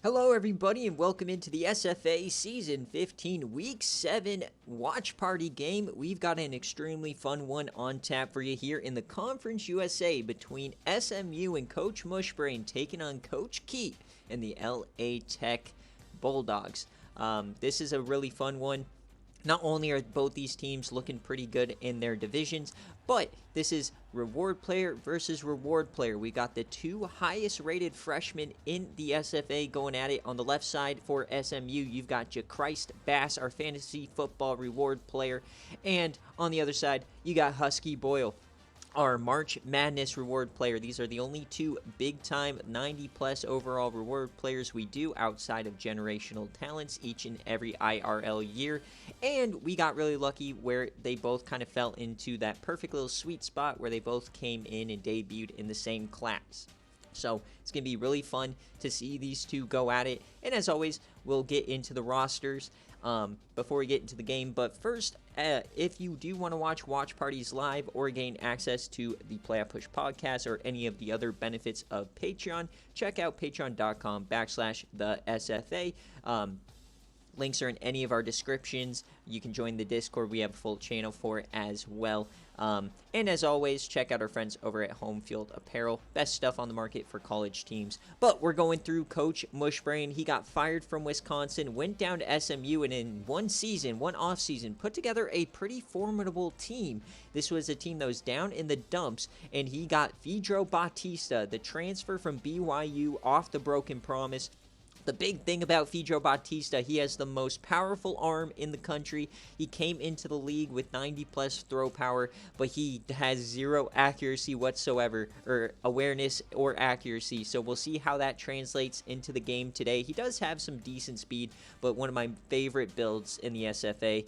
Hello, everybody, and welcome into the SFA Season 15 Week 7 Watch Party game. We've got an extremely fun one on tap for you here in the Conference USA between SMU and Coach Mushbrain taking on Coach Keat and the LA Tech Bulldogs. This is a really fun one. Not only are both these teams looking pretty good in their divisions, but this is reward player versus reward player. We got the two highest rated freshmen in the SFA going at it. On the left side for SMU, you've got Jachrist Bass, our fantasy football reward player. And on the other side, you got Husky Boyle, our March Madness reward player. These are the only two big-time 90-plus overall reward players we do outside of generational talents each and every IRL year. And we got really lucky where they both kind of fell into that perfect little sweet spot where they both came in and debuted in the same class. So it's going to be really fun to see these two go at it. And as always, we'll get into the rosters before we get into the game. But first, if you do want to watch parties live or gain access to the Playoff Push podcast or any of the other benefits of Patreon, check out patreon.com/the SFA. Links are in any of our descriptions. You can join the Discord. We have a full channel for it as well. And as always, check out our friends over at Home Field Apparel. Best stuff on the market for college teams. But we're going through Coach Mushbrain. He got fired from Wisconsin, went down to SMU, and in one offseason, put together a pretty formidable team. This was a team that was down in the dumps, and he got Vidro Batista, the transfer from BYU, off the broken promise. The big thing about Vidro Batista, he has the most powerful arm in the country. He came into the league with 90-plus throw power, but he has zero accuracy whatsoever, or awareness or accuracy. So we'll see how that translates into the game today. He does have some decent speed, but one of my favorite builds in the SFA.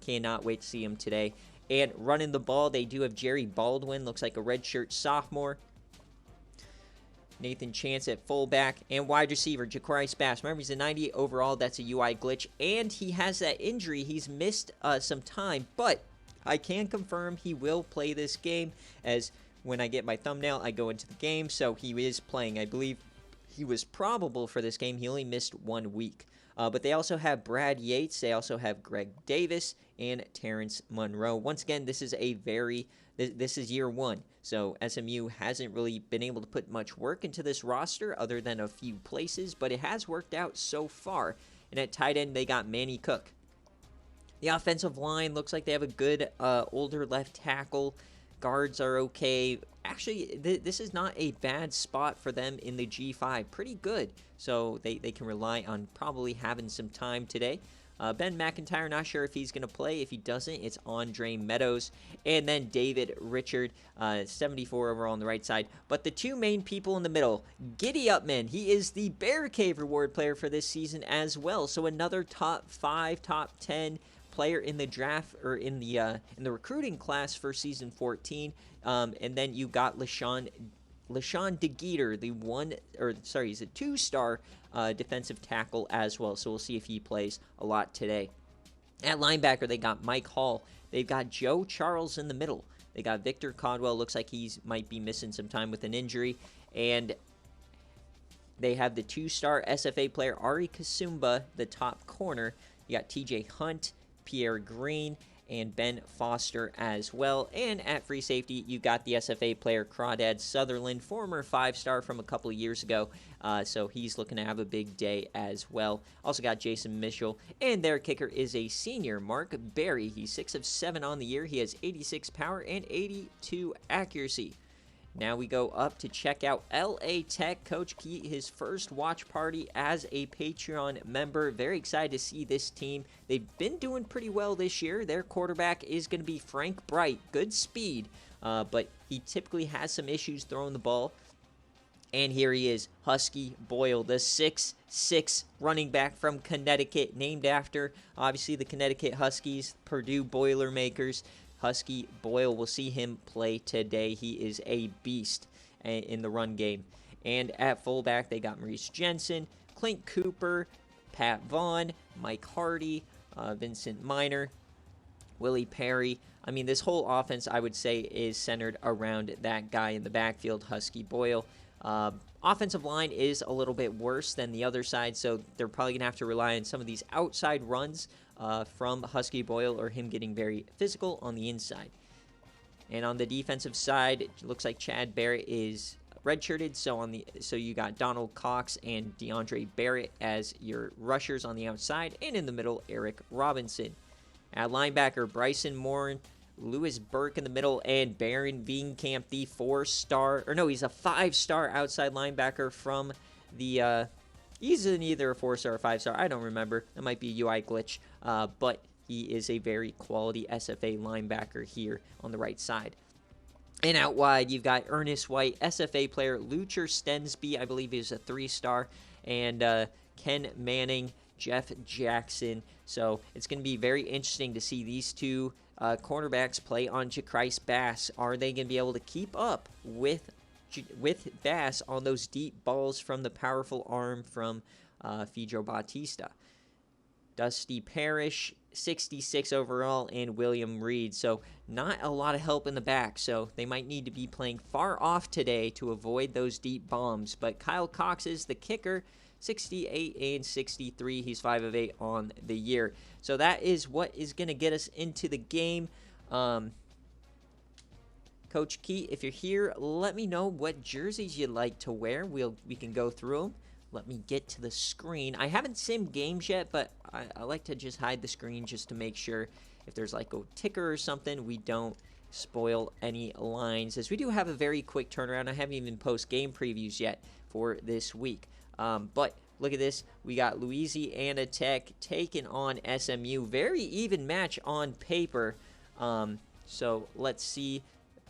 Cannot wait to see him today. And running the ball, they do have Jerry Baldwin, looks like a redshirt sophomore. Nathan Chance at fullback, and wide receiver Jachrist Bass. Remember, he's a 98 overall. That's a UI glitch, and he has that injury. He's missed some time, but I can confirm he will play this game, as when I get my thumbnail, I go into the game, so he is playing. I believe he was probable for this game. He only missed 1 week. But they also have Brad Yates. They also have Greg Davis and Terrence Monroe. Once again, this is this is year one. So SMU hasn't really been able to put much work into this roster other than a few places, but it has worked out so far. And at tight end, they got Manny Cook. The offensive line looks like they have a good older left tackle. Guards are okay. Actually, this is not a bad spot for them in the G5. Pretty good. So they can rely on probably having some time today. Ben McIntyre, not sure if he's going to play. If he doesn't, it's Andre Meadows. And then David Richard, 74 overall on the right side. But the two main people in the middle, Giddy Up Man. He is the BearCave reward player for this season as well. So another top 5, top 10 player in the draft, or in the recruiting class for season 14. And then you got LaShawn DeGeeter, he's a 2-star defensive tackle as well. So we'll see if he plays a lot today. At linebacker, they got Mike Hall. They've got Joe Charles in the middle. They got Victor Codwell. Looks like he might be missing some time with an injury. And they have the 2-star SFA player Ari Kasumba, the top corner. You got TJ Hunt, Pierre Green, and Ben Foster as well. And at free safety, you got the SFA player Crawdad Sutherland, former 5-star from a couple of years ago. So he's looking to have a big day as well. Also got Jason Mitchell. And their kicker is a senior, Mark Berry. He's 6 of 7 on the year. He has 86 power and 82 accuracy. Now we go up to check out LA Tech. Coach Keat, his first watch party as a Patreon member. Very excited to see this team. They've been doing pretty well this year. Their quarterback is going to be Frank Bright. Good speed, but he typically has some issues throwing the ball. And here he is, Husky Boyle, the 6'6" running back from Connecticut, named after, obviously, the Connecticut Huskies, Purdue Boilermakers. Husky Boyle, will see him play today. He is a beast in the run game. And at fullback, they got Maurice Jensen, Clint Cooper, Pat Vaughn, Mike Hardy, Vincent Minor, Willie Perry. I mean, this whole offense, I would say, is centered around that guy in the backfield, Husky Boyle. Offensive line is a little bit worse than the other side, so they're probably going to have to rely on some of these outside runs from Husky Boyle or him getting very physical on the inside. And on the defensive side, it looks like Chad Barrett is redshirted, so you got Donald Cox and DeAndre Barrett as your rushers on the outside, and in the middle, Eric Robinson. At linebacker, Bryson Moore, Lewis Burke in the middle, and Baron Veenkamp, the he's a 5-star outside linebacker from the, he's in either a 4-star or 5-star, I don't remember, that might be a UI glitch, but he is a very quality SFA linebacker here on the right side. And out wide, you've got Ernest White, SFA player, Lucher Stensby, I believe he's a 3-star, and Ken Manning, Jeff Jackson. So it's going to be very interesting to see these two cornerbacks play on Jacrise Bass. Are they going to be able to keep up with Bass on those deep balls from the powerful arm from Fidjo Bautista? Dusty Parrish, 66 overall, and William Reed. So not a lot of help in the back, so they might need to be playing far off today to avoid those deep bombs. But Kyle Cox is the kicker, 68 and 63. He's 5 of 8 on the year. So that is what is going to get us into the game. Coach Key, if you're here, let me know what jerseys you'd like to wear. We can go through them. Let me get to the screen. I haven't simmed games yet, but I like to just hide the screen just to make sure if there's like a ticker or something, we don't spoil any lines, as we do have a very quick turnaround. I haven't even posted game previews yet for this week. But look at this. We got Louisiana Tech taking on SMU. Very even match on paper. So let's see,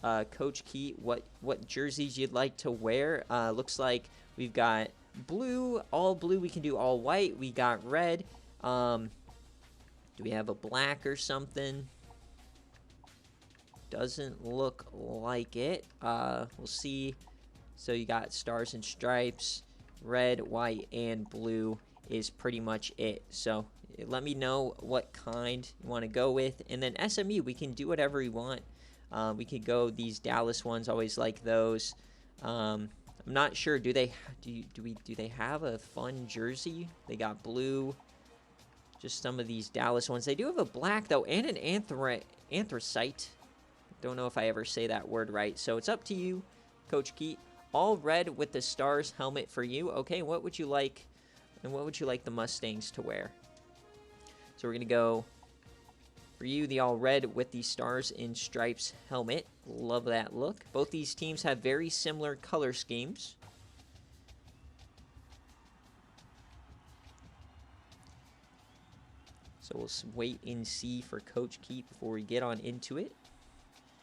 Coach Key, what jerseys you'd like to wear. Looks like we've got blue, all blue. We can do all white. We got red. Do we have a black or something? Doesn't look like it. We'll see. So you got stars and stripes. Red, white, and blue is pretty much it. So let me know what kind you want to go with. And then SMU, we can do whatever we want. We could go these Dallas ones. Always like those. I'm not sure. Do they have a fun jersey? They got blue. Just some of these Dallas ones. They do have a black though, and an anthracite. Don't know if I ever say that word right. So it's up to you, Coach Keat. All red with the Stars helmet for you. Okay, what would you like? And what would you like the Mustangs to wear? So we're gonna go for you, the all red with the Stars and Stripes helmet. Love that look. Both these teams have very similar color schemes. So we'll wait and see for Coach Keat before we get on into it.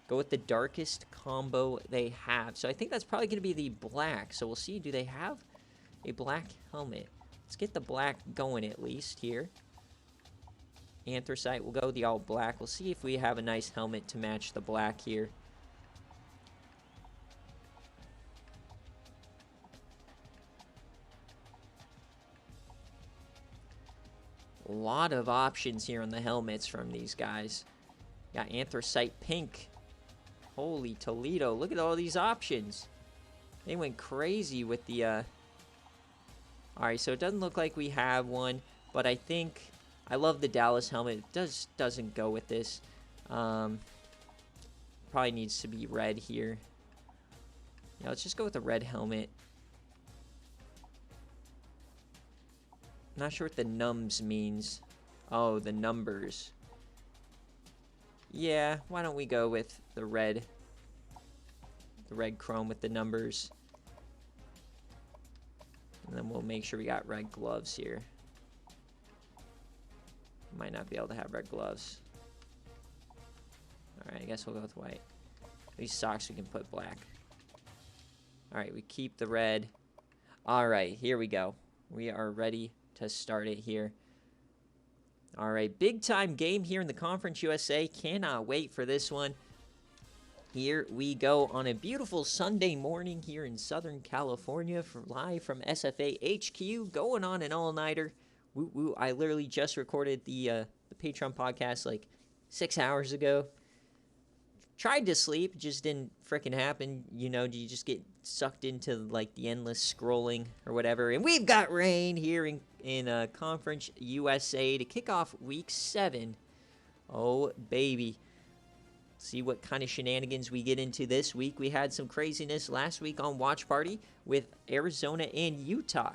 Go with the darkest combo they have. So I think that's probably going to be the black. So we'll see. Do they have a black helmet? Let's get the black going at least here. Anthracite. We'll go the all black. We'll see if we have a nice helmet to match the black here. A lot of options here on the helmets from these guys. Got anthracite pink. Holy Toledo, look at all these options. They went crazy with the, Alright, so it doesn't look like we have one, but I think, I love the Dallas helmet. It doesn't go with this. Probably needs to be red here. Yeah, let's just go with the red helmet. Not sure what the nums means. Oh, the numbers. Yeah, why don't we go with the red chrome with the numbers. And then we'll make sure we got red gloves here. Might not be able to have red gloves. Alright, I guess we'll go with white. These socks we can put black. Alright, we keep the red. Alright, here we go. We are ready to start it here. All right, big time game here in the Conference USA. Cannot wait for this one. Here we go on a beautiful Sunday morning here in Southern California, live from SFA HQ, going on an all-nighter. Woo woo! I literally just recorded the Patreon podcast like 6 hours ago. Tried to sleep, just didn't frickin' happen. You know, you just get sucked into, like, the endless scrolling or whatever. And we've got rain here in Conference USA to kick off Week 7. Oh, baby. See what kind of shenanigans we get into this week. We had some craziness last week on Watch Party with Arizona and Utah.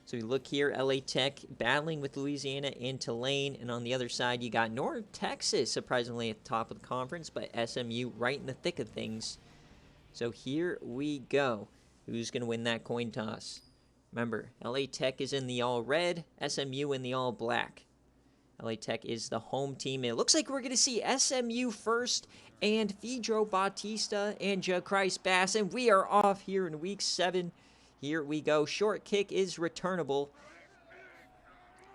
So you look here, LA Tech battling with Louisiana and Tulane. And on the other side, you got North Texas, surprisingly, at the top of the conference, but SMU right in the thick of things. So here we go. Who's going to win that coin toss? Remember, LA Tech is in the all-red, SMU in the all-black. LA Tech is the home team. And it looks like we're going to see SMU first and Pedro Bautista and Jacrise Bass. And we are off here in Week 7. Here we go. Short kick is returnable.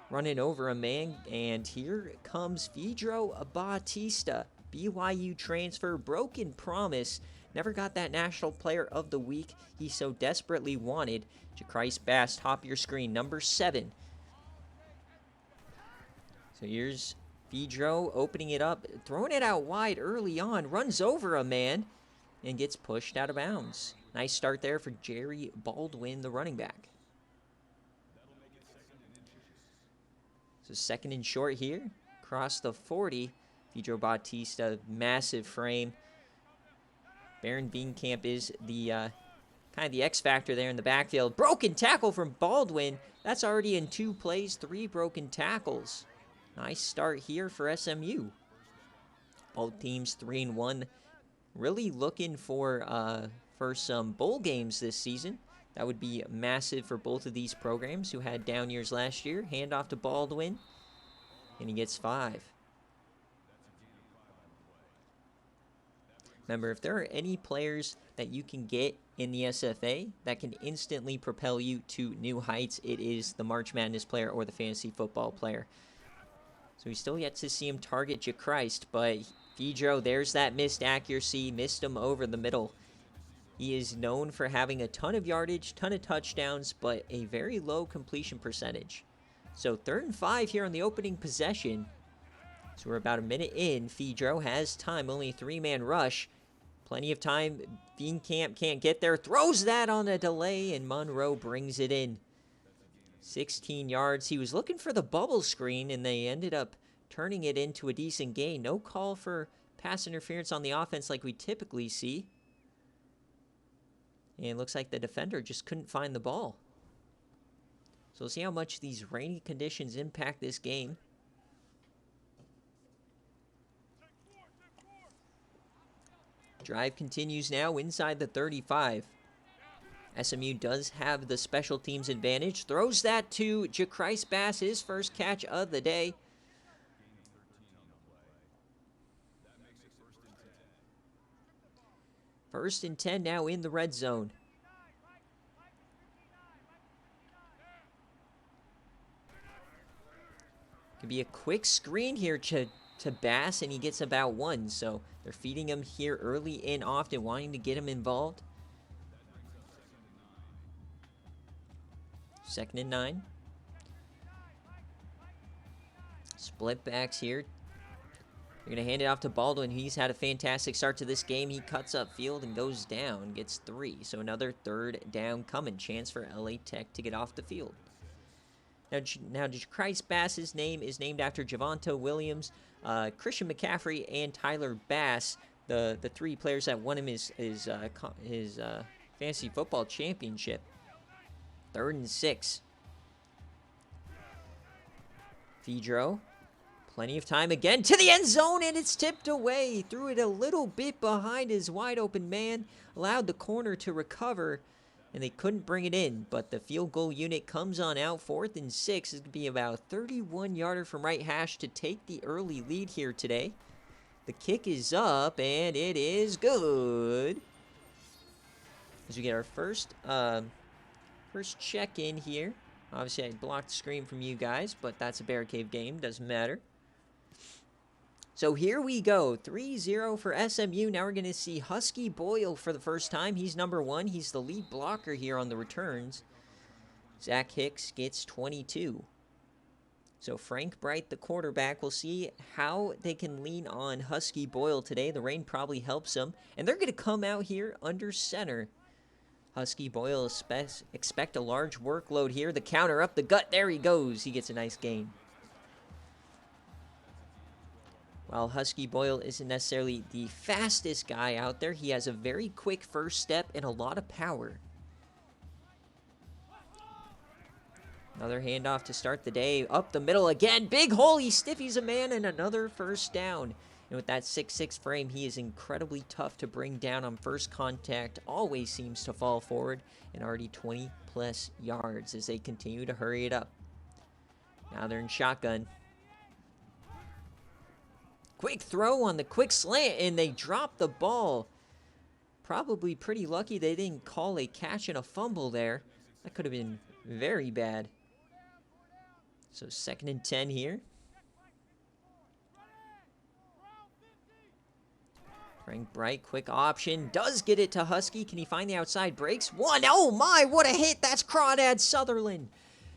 Running over a man. And here comes Pedro Bautista. BYU transfer. Broken promise. Never got that National Player of the Week he so desperately wanted. Jacrise Bass, top of your screen. Number 7. So here's Pedro opening it up. Throwing it out wide early on. Runs over a man. And gets pushed out of bounds. Nice start there for Jerry Baldwin, the running back. So second and short here. Across the 40. Pedro Bautista, massive frame. Baron Beenkamp is the kind of the X factor there in the backfield. Broken tackle from Baldwin. That's already in 2 plays, 3 broken tackles. Nice start here for SMU. Both teams 3-1. Really looking for some bowl games this season. That would be massive for both of these programs who had down years last year. Hand off to Baldwin, and he gets 5. Remember, if there are any players that you can get in the SFA that can instantly propel you to new heights, it is the March Madness player or the fantasy football player. So we still yet to see him target Jachrist, but Pedro, there's that missed accuracy, missed him over the middle. He is known for having a ton of yardage, ton of touchdowns, but a very low completion percentage. So 3rd and 5 here on the opening possession. So we're about a minute in. Pedro has time, only a 3-man rush. Plenty of time. Beenkamp can't get there. Throws that on a delay, and Monroe brings it in. 16 yards. He was looking for the bubble screen, and they ended up turning it into a decent gain. No call for pass interference on the offense like we typically see. And it looks like the defender just couldn't find the ball. So we'll see how much these rainy conditions impact this game. Drive continues now inside the 35. SMU does have the special teams advantage. Throws that to Jacrise Bass, his first catch of the day. First and 10 now in the red zone. Could be a quick screen here to Bass, and he gets about 1. So they're feeding him here early and often, wanting to get him involved. 2nd and 9. Split backs here. They're going to hand it off to Baldwin. He's had a fantastic start to this game. He cuts up field and goes down, gets 3. So another 3rd down coming. Chance for LA Tech to get off the field. Now Jacrise Bass's name is named after Javonte Williams, Christian McCaffrey, and Tyler Bass, the 3 players that won him his fantasy football championship. 3rd and 6. Pedro. Plenty of time again to the end zone, and it's tipped away. Threw it a little bit behind his wide open man. Allowed the corner to recover, and they couldn't bring it in. But the field goal unit comes on out. 4th and 6. It's going to be about a 31-yarder from right hash to take the early lead here today. The kick is up, and it is good. As we get our first check-in here. Obviously, I blocked the screen from you guys, but that's a BearCave game. Doesn't matter. So here we go. 3-0 for SMU. Now we're going to see Husky Boyle for the first time. He's number 1. He's the lead blocker here on the returns. Zach Hicks gets 22. So Frank Bright, the quarterback, we'll see how they can lean on Husky Boyle today. The rain probably helps them. And they're going to come out here under center. Husky Boyle expect a large workload here. The counter up the gut. There he goes. He gets a nice gain. While Husky Boyle isn't necessarily the fastest guy out there, he has a very quick first step and a lot of power. Another handoff to start the day. Up the middle again. Big hole. He stiffies a man and another first down. And with that 6'6" frame, he is incredibly tough to bring down on first contact. Always seems to fall forward. And already 20-plus yards as they continue to hurry it up. Now they're in shotgun. Quick throw on the quick slant, and they drop the ball. Probably pretty lucky they didn't call a catch and a fumble there. That could have been very bad. So 2nd and 10 here. Frank Bright, quick option. Does get it to Husky. Can he find the outside? Breaks one. Oh my, what a hit. That's Crawdad Sutherland.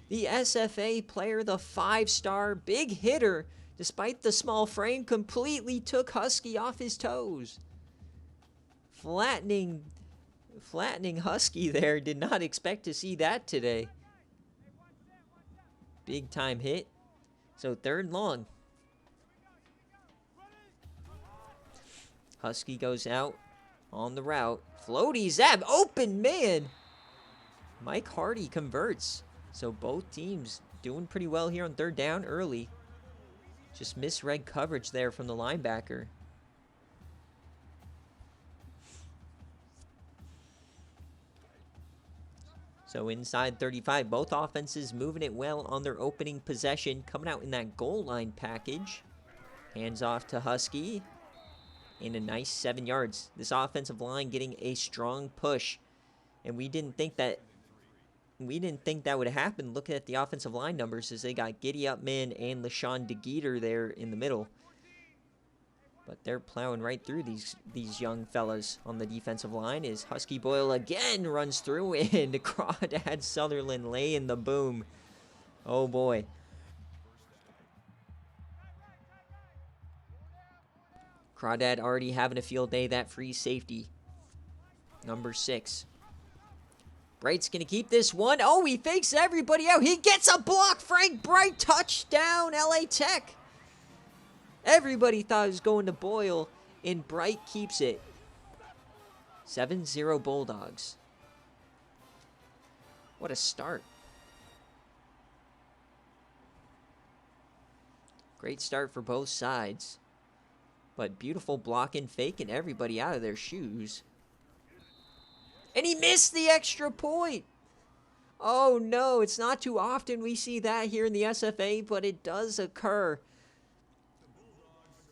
The SFA player, the 5-star big hitter, despite the small frame, completely took Husky off his toes. Flattening Husky there. Did not expect to see that today. Big time hit. So 3rd and long. Husky goes out on the route. Floaty zap. Open man. Mike Hardy converts. So both teams doing pretty well here on 3rd down early. Just misread coverage there from the linebacker. So inside 35, both offenses moving it well on their opening possession, coming out in that goal line package. Hands off to Husky. And a nice 7 yards. This offensive line getting a strong push. And we didn't think that would happen. Look at the offensive line numbers as they got Giddy Upman and LaShawn DeGeeter there in the middle. But they're plowing right through these young fellas on the defensive line as Husky Boyle again runs through and Crawdad Sutherland laying the boom. Oh boy. Crawdad already having a field day. That free safety. Number 6. Bright's going to keep this one. Oh, he fakes everybody out. He gets a block. Frank Bright, touchdown, LA Tech. Everybody thought it was going to Boyle, and Bright keeps it. 7-0 Bulldogs. What a start. Great start for both sides. But beautiful block and fake and everybody out of their shoes. And he missed the extra point. Oh no, it's not too often we see that here in the SFA, but it does occur.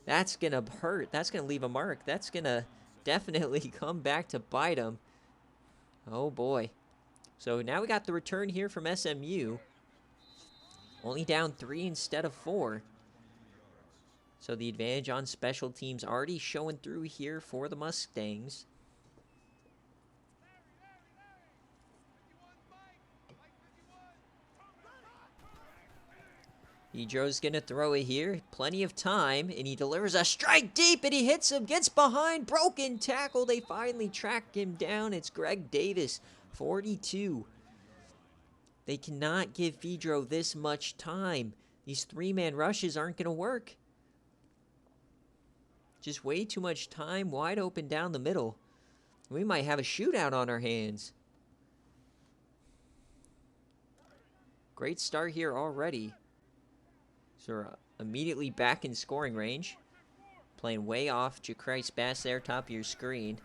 That's going to hurt. That's going to leave a mark. That's going to definitely come back to bite him. Oh, boy. So now we got the return here from SMU. Only down 3 instead of 4. So the advantage on special teams already showing through here for the Mustangs. Pedro's going to throw it here. Plenty of time. And he delivers a strike deep. And he hits him. Gets behind. Broken tackle. They finally track him down. It's Greg Davis. 42. They cannot give Pedro this much time. These 3-man rushes aren't going to work. Just way too much time. Wide open down the middle. We might have a shootout on our hands. Great start here already. So we're immediately back in scoring range. Playing way off. Jacarice Bass there, top of your screen.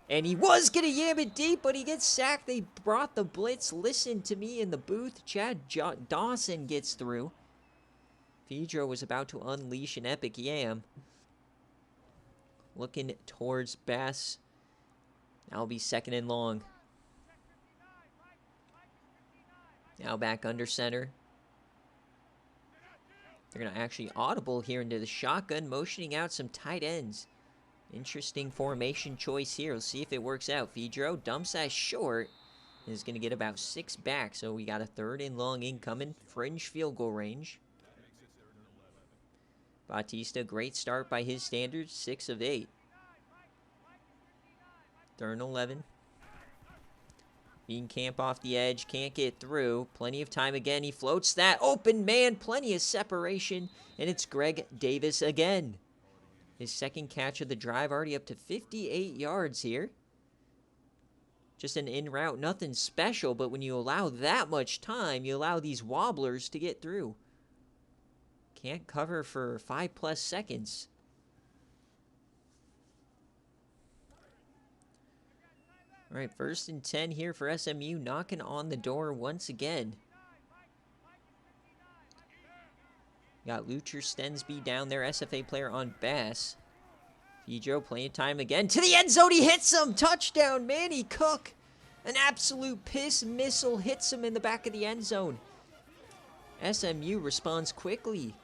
And he was going to yam it deep, but he gets sacked. They brought the blitz. Listen to me in the booth. Chad Dawson gets through. Pedro was about to unleash an epic yam. Looking towards Bass. That'll be 2nd and long. Now back under center. They're going to actually audible here into the shotgun, motioning out some tight ends. Interesting formation choice here. We'll see if it works out. Pedro dumps that short. And is going to get about 6 back. So we got a 3rd and long incoming. Fringe field goal range. Bautista, great start by his standards, 6 of 8. 3rd and 11. Camp off the edge, can't get through. Plenty of time again. He floats that open man, plenty of separation, and it's Greg Davis again. His second catch of the drive, already up to 58 yards here. Just an in route, nothing special, but when you allow that much time, you allow these wobblers to get through. Can't cover for 5+ seconds. All right, 1st and 10 here for SMU, knocking on the door once again. Got Lucher Stensby down there, SFA player on Bass. Pedro playing time again to the end zone. He hits him. Touchdown, Manny Cook. An absolute piss missile hits him in the back of the end zone. SMU responds quickly.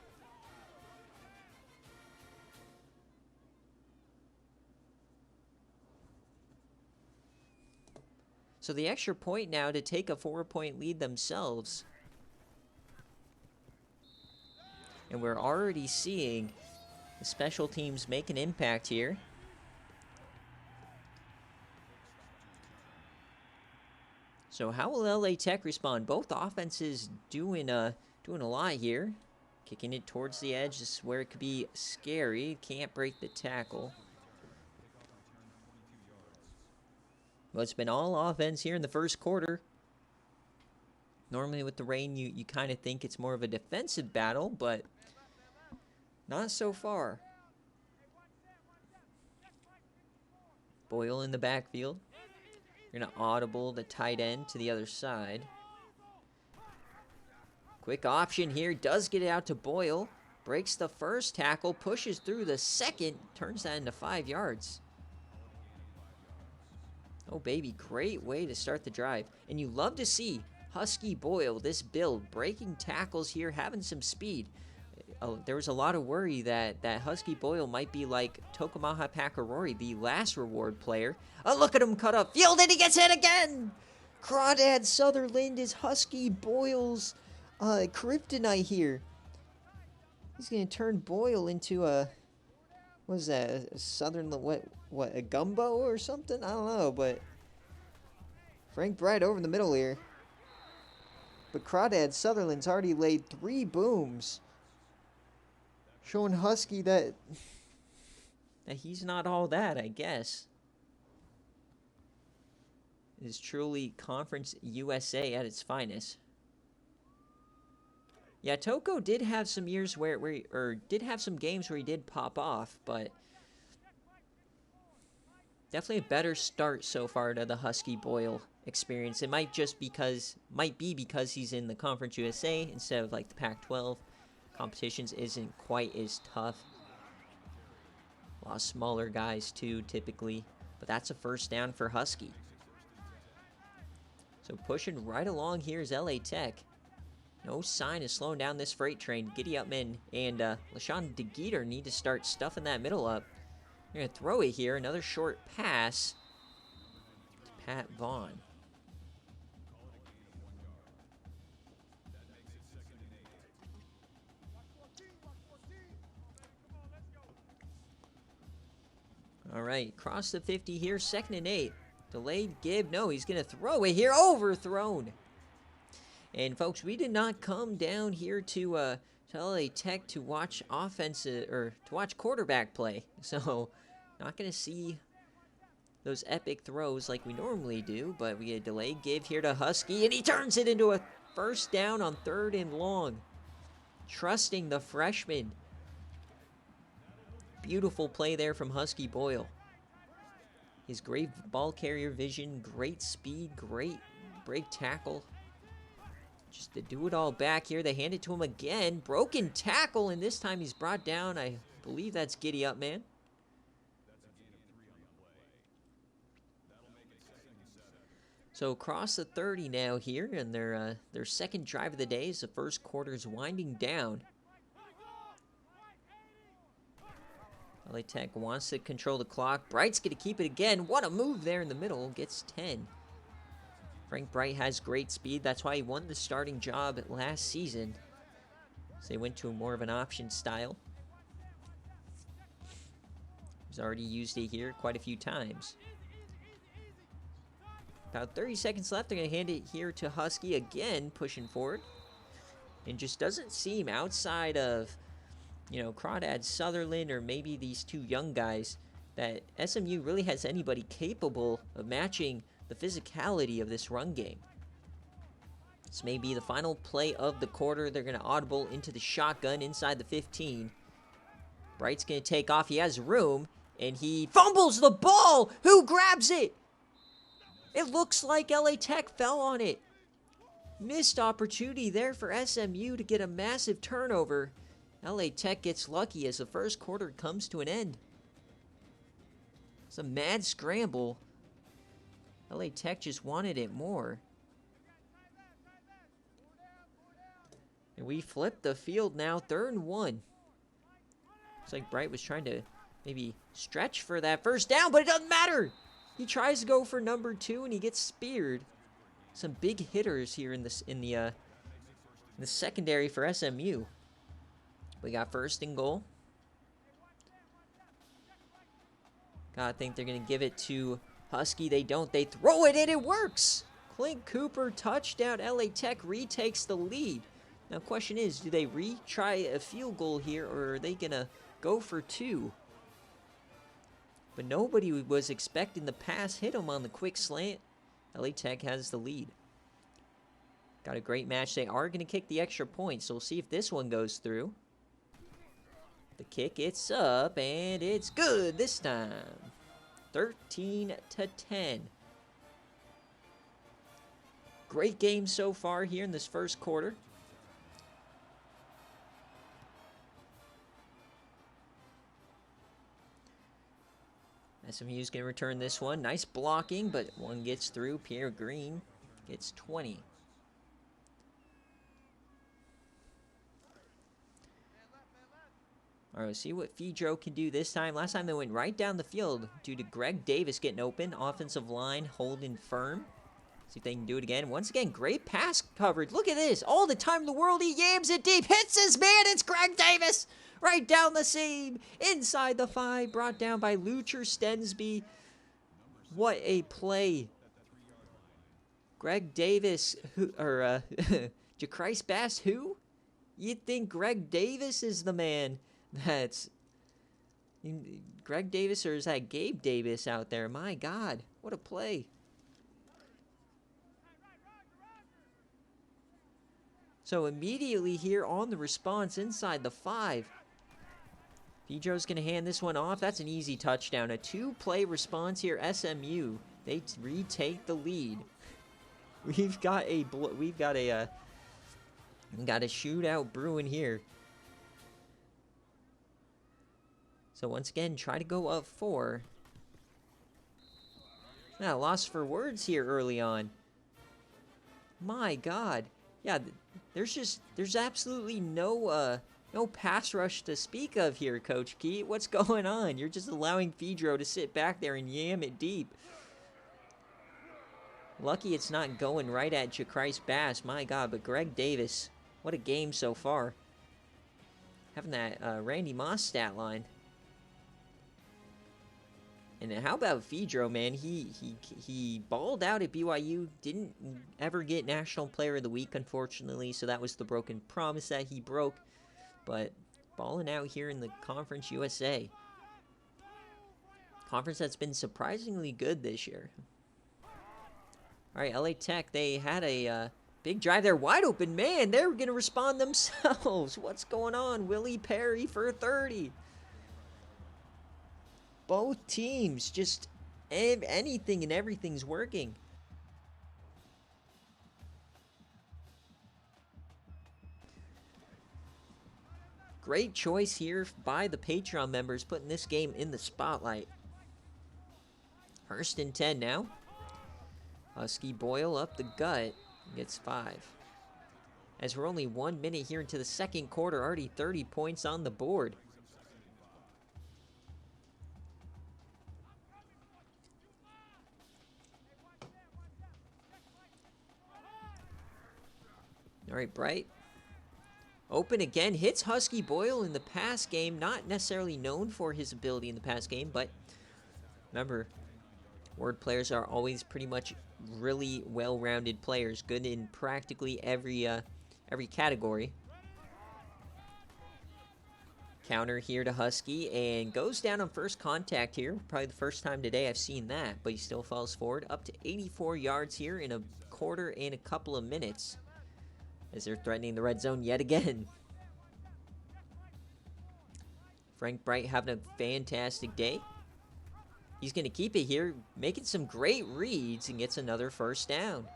So the extra point now to take a 4-point lead themselves. And we're already seeing the special teams make an impact here. So how will LA Tech respond? Both offenses doing a lot here. Kicking it towards the edge. This is where it could be scary. Can't break the tackle. Well, it's been all offense here in the first quarter. Normally with the rain, you kind of think it's more of a defensive battle, but not so far. Boyle in the backfield. You're going to audible the tight end to the other side. Quick option here. Does get it out to Boyle. Breaks the first tackle. Pushes through the second. Turns that into 5 yards. Oh, baby, great way to start the drive. And you love to see Husky Boyle, this build, breaking tackles here, having some speed. There was a lot of worry that Husky Boyle might be like Tokumaha Pakarori, the last reward player. Oh, look at him cut up field, and he gets hit again! Crawdad Sutherland is Husky Boyle's kryptonite here. He's going to turn Boyle into a... What is that? A Southern... What, a gumbo or something? I don't know, but... Frank Bright over in the middle here. But Crawdad Sutherland's already laid 3 booms. Showing Husky that he's not all that, I guess. It is truly Conference USA at its finest. Yeah, Toko did have some years or did have some games where he did pop off, but definitely a better start so far to the Husky Boyle experience. It might be because he's in the Conference USA instead of like the Pac-12. Competitions isn't quite as tough. A lot of smaller guys too, typically. But that's a first down for Husky. So pushing right along here is LA Tech. No sign of slowing down this freight train. Giddy Upman and LaShawn DeGeeter need to start stuffing that middle up. They're going to throw it here. Another short pass to Pat Vaughn. All right, cross the 50 here, 2nd and 8. Delayed give. No, he's going to throw it here. Overthrown. And folks, we did not come down here to LA Tech to watch to watch quarterback play. So, not going to see those epic throws like we normally do. But we get a delayed give here to Husky, and he turns it into a first down on 3rd and long. Trusting the freshman. Beautiful play there from Husky Boyle. His great ball carrier vision, great speed, great break tackle. Just to do it all back here. They hand it to him again. Broken tackle, and this time he's brought down. I believe that's Giddy Up, man. So across the 30 now here, and their second drive of the day as the first quarter is winding down. LA Tech wants to control the clock. Bright's going to keep it again. What a move there in the middle. Gets 10. Frank Bright has great speed. That's why he won the starting job last season. So they went to more of an option style. He's already used it here quite a few times. About 30 seconds left. They're going to hand it here to Husky again, pushing forward. And just doesn't seem, outside of, you know, Crawdad Sutherland or maybe these two young guys, that SMU really has anybody capable of matching the physicality of this run game. This may be the final play of the quarter. They're going to audible into the shotgun inside the 15. Bright's going to take off. He has room, and he fumbles the ball. Who grabs it? It looks like LA Tech fell on it. Missed opportunity there for SMU to get a massive turnover. LA Tech gets lucky as the first quarter comes to an end. It's a mad scramble. LA Tech just wanted it more. And we flip the field now, 3rd and 1. Looks like Bright was trying to maybe stretch for that first down, but it doesn't matter. He tries to go for number 2, and he gets speared. Some big hitters here in the secondary for SMU. We got 1st and goal. God, I think they're going to give it to Husky. They don't. They throw it, and it works. Clint Cooper, touchdown. LA Tech retakes the lead. Now, question is, do they retry a field goal here, or are they going to go for 2? But nobody was expecting the pass. Hit him on the quick slant. LA Tech has the lead. Got a great match. They are going to kick the extra point, so we'll see if this one goes through. The kick, it's up, and it's good this time. 13-10. Great game so far here in this first quarter. SMU's going to return this one. Nice blocking, but one gets through. Pierre Green gets 20. All right, let's see what Fedro can do this time. Last time they went right down the field due to Greg Davis getting open. Offensive line holding firm. See if they can do it again. Once again, great pass coverage. Look at this. All the time in the world, he yams it deep. Hits his man. It's Greg Davis. Right down the seam. Inside the 5. Brought down by Lucher Stensby. What a play. Greg Davis, Jacrise Bass, who? You'd think Greg Davis is the man. That's Greg Davis, or is that Gabe Davis out there? My God, what a play. So immediately here on the response inside the 5. Pedro's going to hand this one off. That's an easy touchdown. A 2-play response here. SMU, they retake the lead. We've got a shootout brewing here. So once again, try to go up 4. Now, lost for words here early on. My God. Yeah, there's absolutely no pass rush to speak of here, Coach Key. What's going on? You're just allowing Fedro to sit back there and yam it deep. Lucky it's not going right at Jacrise Bass. My God, but Greg Davis, what a game so far. Having that Randy Moss stat line. And how about Fedro, man? He balled out at BYU. Didn't ever get National Player of the Week, unfortunately. So that was the broken promise that he broke. But balling out here in the Conference USA. Conference that's been surprisingly good this year. All right, LA Tech, they had a big drive there. Wide open, man. They're going to respond themselves. What's going on? Willie Perry for 30. Both teams, just anything and everything's working. Great choice here by the Patreon members, putting this game in the spotlight. 1st and 10 now. Husky Boyle up the gut, gets 5. As we're only 1 minute here into the second quarter, already 30 points on the board. All right, Bright Open again, hits Husky Boyle in the pass game. Not necessarily known for his ability in the pass game, but remember, Word players are always pretty much really well-rounded players, good in practically every category. Counter here to Husky, and goes down on first contact here. Probably the first time today I've seen that, but he still falls forward. Up to 84 yards here in a quarter and a couple of minutes, as they're threatening the red zone yet again. Frank Bright having a fantastic day. He's going to keep it here, making some great reads, and gets another first down.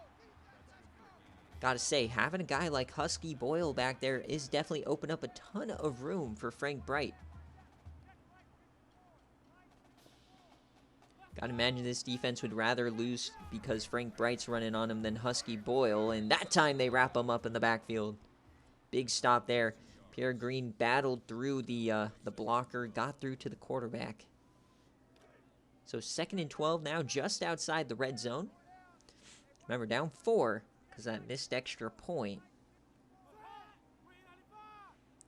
Gotta say, having a guy like Husky Boyle back there is definitely opened up a ton of room for Frank Bright. Gotta imagine this defense would rather lose because Frank Bright's running on him than Husky Boyle, and that time they wrap him up in the backfield. Big stop there. Pierre Green battled through the blocker, got through to the quarterback. So 2nd and 12 now, just outside the red zone. Remember, down 4 because that missed extra point.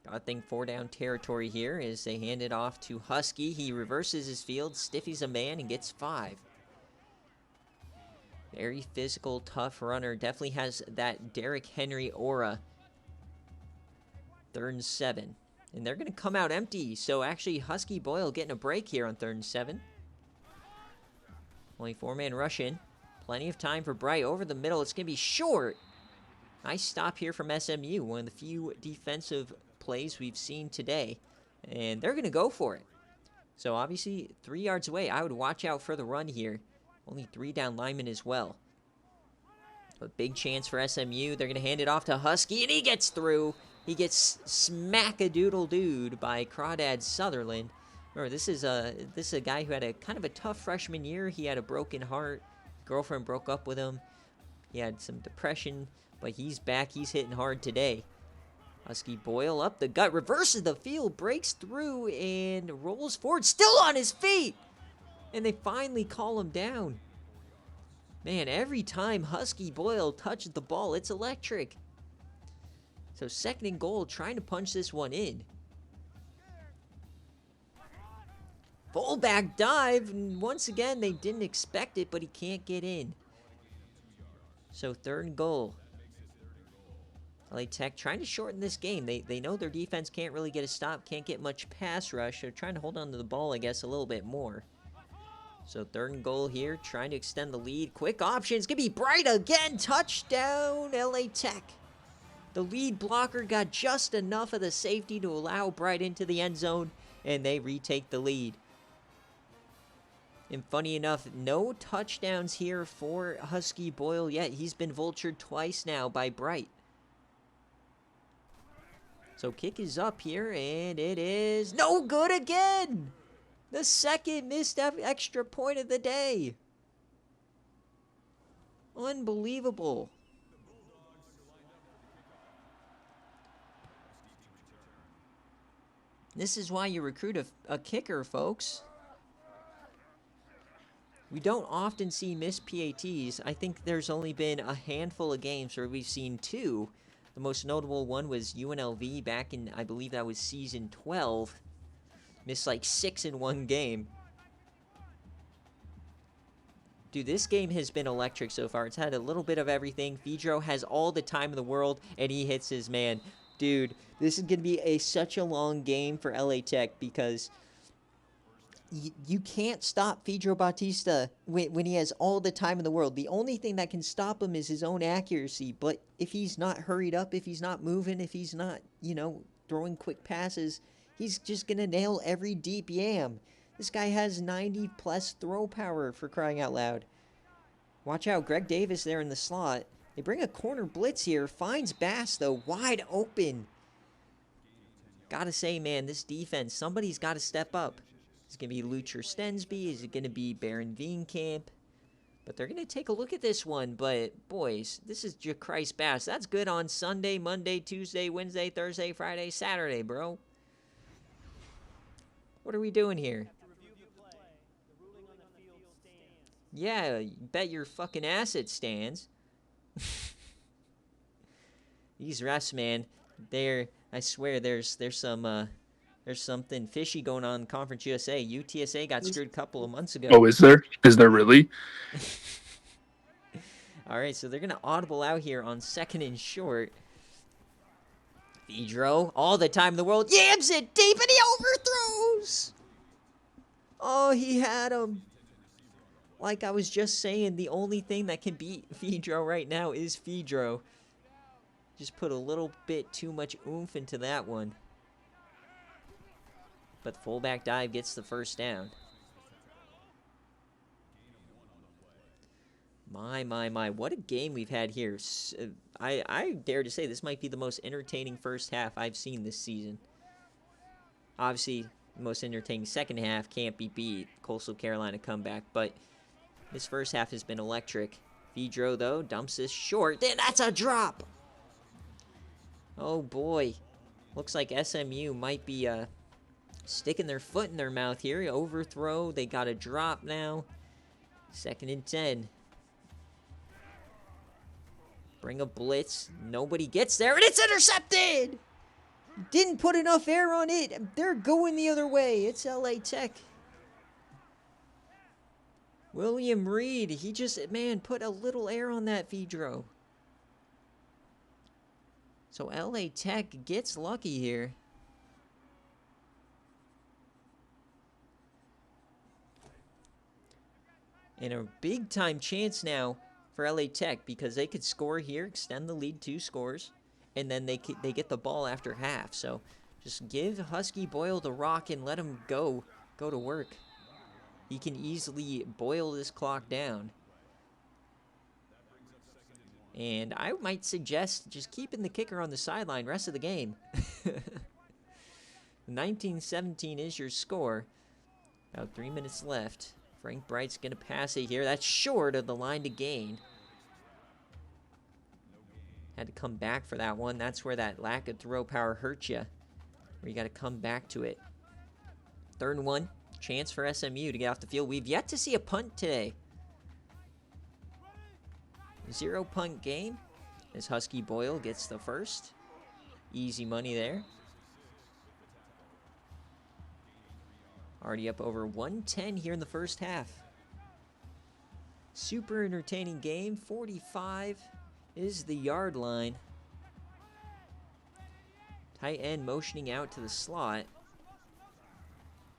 Gotta think 4-down territory here as they hand it off to Husky. He reverses his field, stiffies a man, and gets 5. Very physical, tough runner. Definitely has that Derrick Henry aura. 3rd and 7. And they're going to come out empty. So actually, Husky Boyle getting a break here on 3rd and 7. Only 4-man rush in. Plenty of time for Bright over the middle. It's going to be short. Nice stop here from SMU. One of the few defensive plays we've seen today. And they're going to go for it. So obviously, 3 yards away. I would watch out for the run here. Only 3 down linemen as well. A big chance for SMU. They're going to hand it off to Husky, and he gets through. He gets smack-a-doodle-dude by Crawdad Sutherland. Remember, this is a guy who had a kind of a tough freshman year. He had a broken heart. Girlfriend broke up with him. He had some depression, but he's back. He's hitting hard today. Husky Boyle up the gut, reverses the field, breaks through, and rolls forward. Still on his feet! And they finally call him down. Man, every time Husky Boyle touches the ball, it's electric. So 2nd and goal, trying to punch this one in. Fullback dive, and once again, they didn't expect it, but he can't get in. So 3rd and goal. LA Tech trying to shorten this game. They know their defense can't really get a stop, can't get much pass rush. They're trying to hold on to the ball, I guess, a little bit more. So 3rd and goal here, trying to extend the lead. Quick option, it's going to be Bright again. Touchdown, LA Tech. The lead blocker got just enough of the safety to allow Bright into the end zone, and they retake the lead. And funny enough, no touchdowns here for Husky Boyle yet. He's been vultured twice now by Bright. So kick is up here, and it is no good again. The 2nd missed extra point of the day. Unbelievable. This is why you recruit a kicker, folks. We don't often see missed PATs. I think there's only been a handful of games where we've seen 2. The most notable one was UNLV back in, I believe that was season 12. Missed like 6 in one game. Dude, this game has been electric so far. It's had a little bit of everything. Fedro has all the time in the world, and he hits his man. Dude, this is going to be such a long game for LA Tech because you can't stop Fedro Bautista when he has all the time in the world. The only thing that can stop him is his own accuracy. But if he's not hurried up, if he's not moving, if he's not, throwing quick passes, he's just going to nail every deep yam. This guy has 90-plus throw power, for crying out loud. Watch out, Greg Davis there in the slot. They bring a corner blitz here. Finds Bass, though, wide open. Gotta say, man, this defense, somebody's got to step up. Is it going to be Lucher Stensby? Is it going to be Baron Veenkamp? But they're going to take a look at this one. But, boys, this is Jacrise Bass. That's good on Sunday, Monday, Tuesday, Wednesday, Thursday, Friday, Saturday, bro. What are we doing here? Yeah, bet your fucking ass it stands. These refs, man, they're I swear there's something fishy going on in Conference USA. UTSA got screwed a couple of months ago. Oh, is there? Is there really? All right, so they're going to audible out here on 2nd and short. Vidro, all the time in the world, yams it deep, and he overthrows. Oh, he had him. Like I was just saying, the only thing that can beat Vidro right now is Vidro. Just put a little bit too much oomph into that one. But the fullback dive gets the first down. My. What a game we've had here. I dare to say this might be the most entertaining first half I've seen this season. Obviously, the most entertaining second half can't be beat. Coastal Carolina comeback. But this first half has been electric. Vidro, though, dumps this short. Then that's a drop. Oh, boy. Looks like SMU might be sticking their foot in their mouth here. Overthrow. They got a drop now. 2nd and 10. Bring a blitz. Nobody gets there, and it's intercepted! Didn't put enough air on it. They're going the other way. It's LA Tech. William Reed, he just, man, put a little air on that Vidro. So LA Tech gets lucky here. And a big-time chance now for LA Tech because they could score here, extend the lead 2 scores, and then they get the ball after half. So just give Husky Boyle the rock and let him go to work. He can easily boil this clock down. And I might suggest just keeping the kicker on the sideline rest of the game. 19-17 is your score. About 3 minutes left. Frank Bright's going to pass it here. That's short of the line to gain. Had to come back for that one. That's where that lack of throw power hurts you. Where you got to come back to it. 3rd and 1. Chance for SMU to get off the field. We've yet to see a punt today. 0 punt game. As Husky Boyle gets the first. Easy money there. Already up over 110 here in the first half. Super entertaining game. 45 is the yard line. Tight end motioning out to the slot.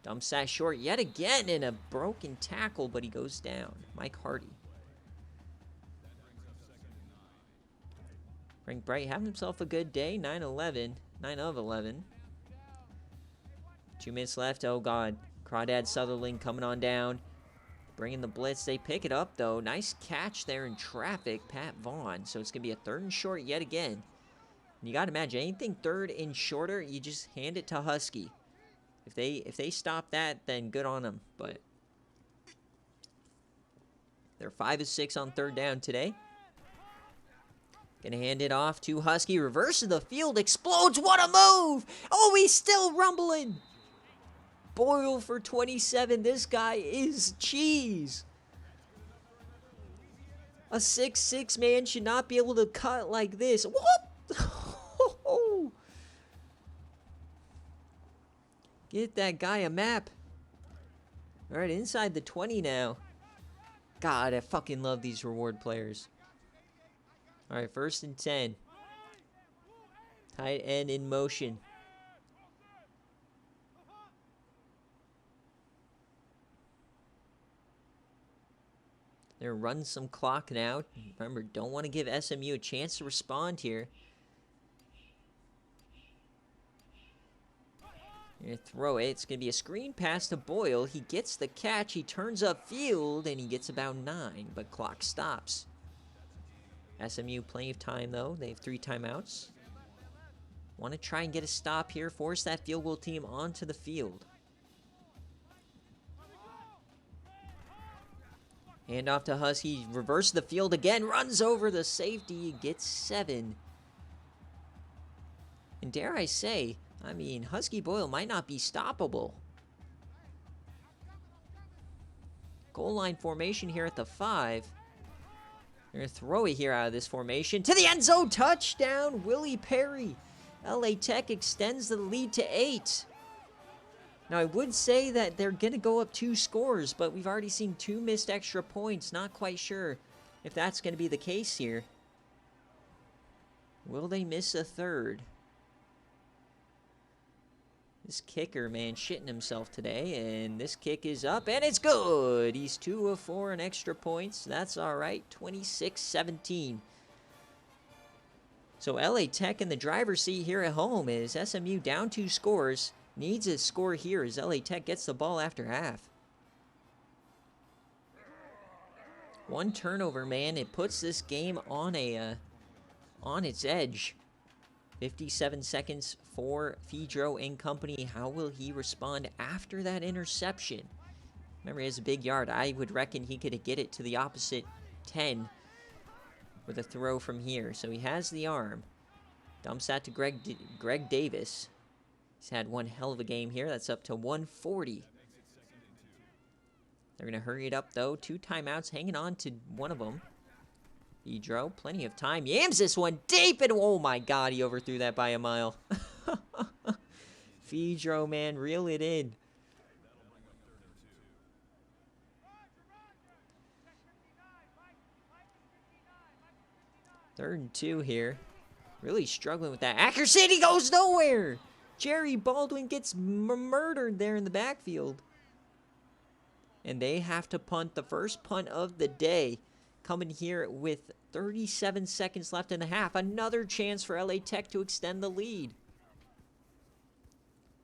Dumps that short yet again in a broken tackle, but he goes down. Mike Hardy. Frank Bright having himself a good day. 9 of 11. 2 minutes left. Oh, God. Crawdad Sutherland coming on down. Bringing the blitz. They pick it up, though. Nice catch there in traffic. Pat Vaughn. So it's going to be a 3rd and short yet again. And you got to imagine, anything 3rd and shorter, you just hand it to Husky. If they stop that, then good on them. But they're 5 of 6 on 3rd down today. Gonna hand it off to Husky. Reverse of the field. Explodes. What a move! Oh, he's still rumbling. Boyle for 27. This guy is cheese. A 6'6" man should not be able to cut like this. What? Get that guy a map. All right, inside the 20 now. God, I fucking love these reward players. All right, 1st and 10. Tight end in motion. They're running some clock now. Remember, don't want to give SMU a chance to respond here. You're going to throw it. It's going to be a screen pass to Boyle. He gets the catch. He turns upfield, and he gets about 9, but clock stops. SMU plenty of time, though. They have 3 timeouts. Want to try and get a stop here. Force that field goal team onto the field. Hand off to Husky. Reverse the field again. Runs over the safety. Gets 7. And dare I say, I mean, Husky Boyle might not be stoppable. Goal line formation here at the 5. They're going to throw it here out of this formation. To the end zone. Touchdown, Willie Perry. LA Tech extends the lead to 8. Now, I would say that they're going to go up 2 scores, but we've already seen 2 missed extra points. Not quite sure if that's going to be the case here. Will they miss a third? This kicker, man, shitting himself today, and this kick is up, and it's good! He's 2 of 4 in extra points. That's all right, 26-17. So LA Tech in the driver's seat here at home is SMU down 2 scores. Needs a score here as LA Tech gets the ball after half. 1 turnover, man. It puts this game on its edge. 57 seconds for Fedro and company. How will he respond after that interception? Remember, he has a big yard. I would reckon he could get it to the opposite 10 with a throw from here. So he has the arm. Dumps that to Greg Davis. He's had one hell of a game here. That's up to 140. They're going to hurry it up, though. 2 timeouts, hanging on to one of them. Fedro, plenty of time. Yams this one deep, and oh my god, he overthrew that by a mile. Fedro, man, reel it in. Third and 2 here. Really struggling with that accuracy. He goes nowhere. Jerry Baldwin gets murdered there in the backfield. And they have to punt the first punt of the day. Coming here with 37 seconds left in the half. Another chance for LA Tech to extend the lead.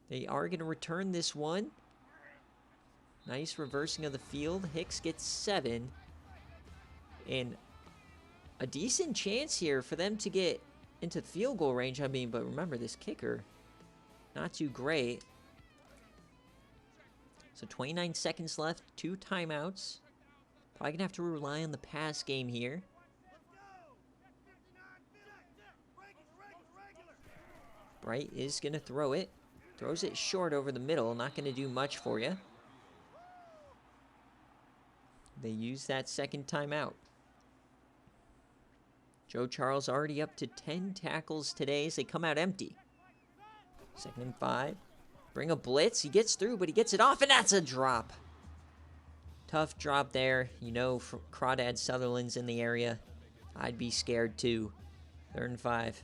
They are going to return this one. Nice reversing of the field. Hicks gets 7. And a decent chance here for them to get into field goal range. I mean, but remember, this kicker, not too great. So 29 seconds left. 2 timeouts. Probably going to have to rely on the pass game here. Bright is going to throw it. Throws it short over the middle. Not going to do much for you. They use that second timeout. Joe Charles already up to 10 tackles today as they come out empty. 2nd and 5. Bring a blitz. He gets through, but he gets it off, and that's a drop. Tough drop there. You know, Crawdad Sutherland's in the area. I'd be scared too. 3rd and 5.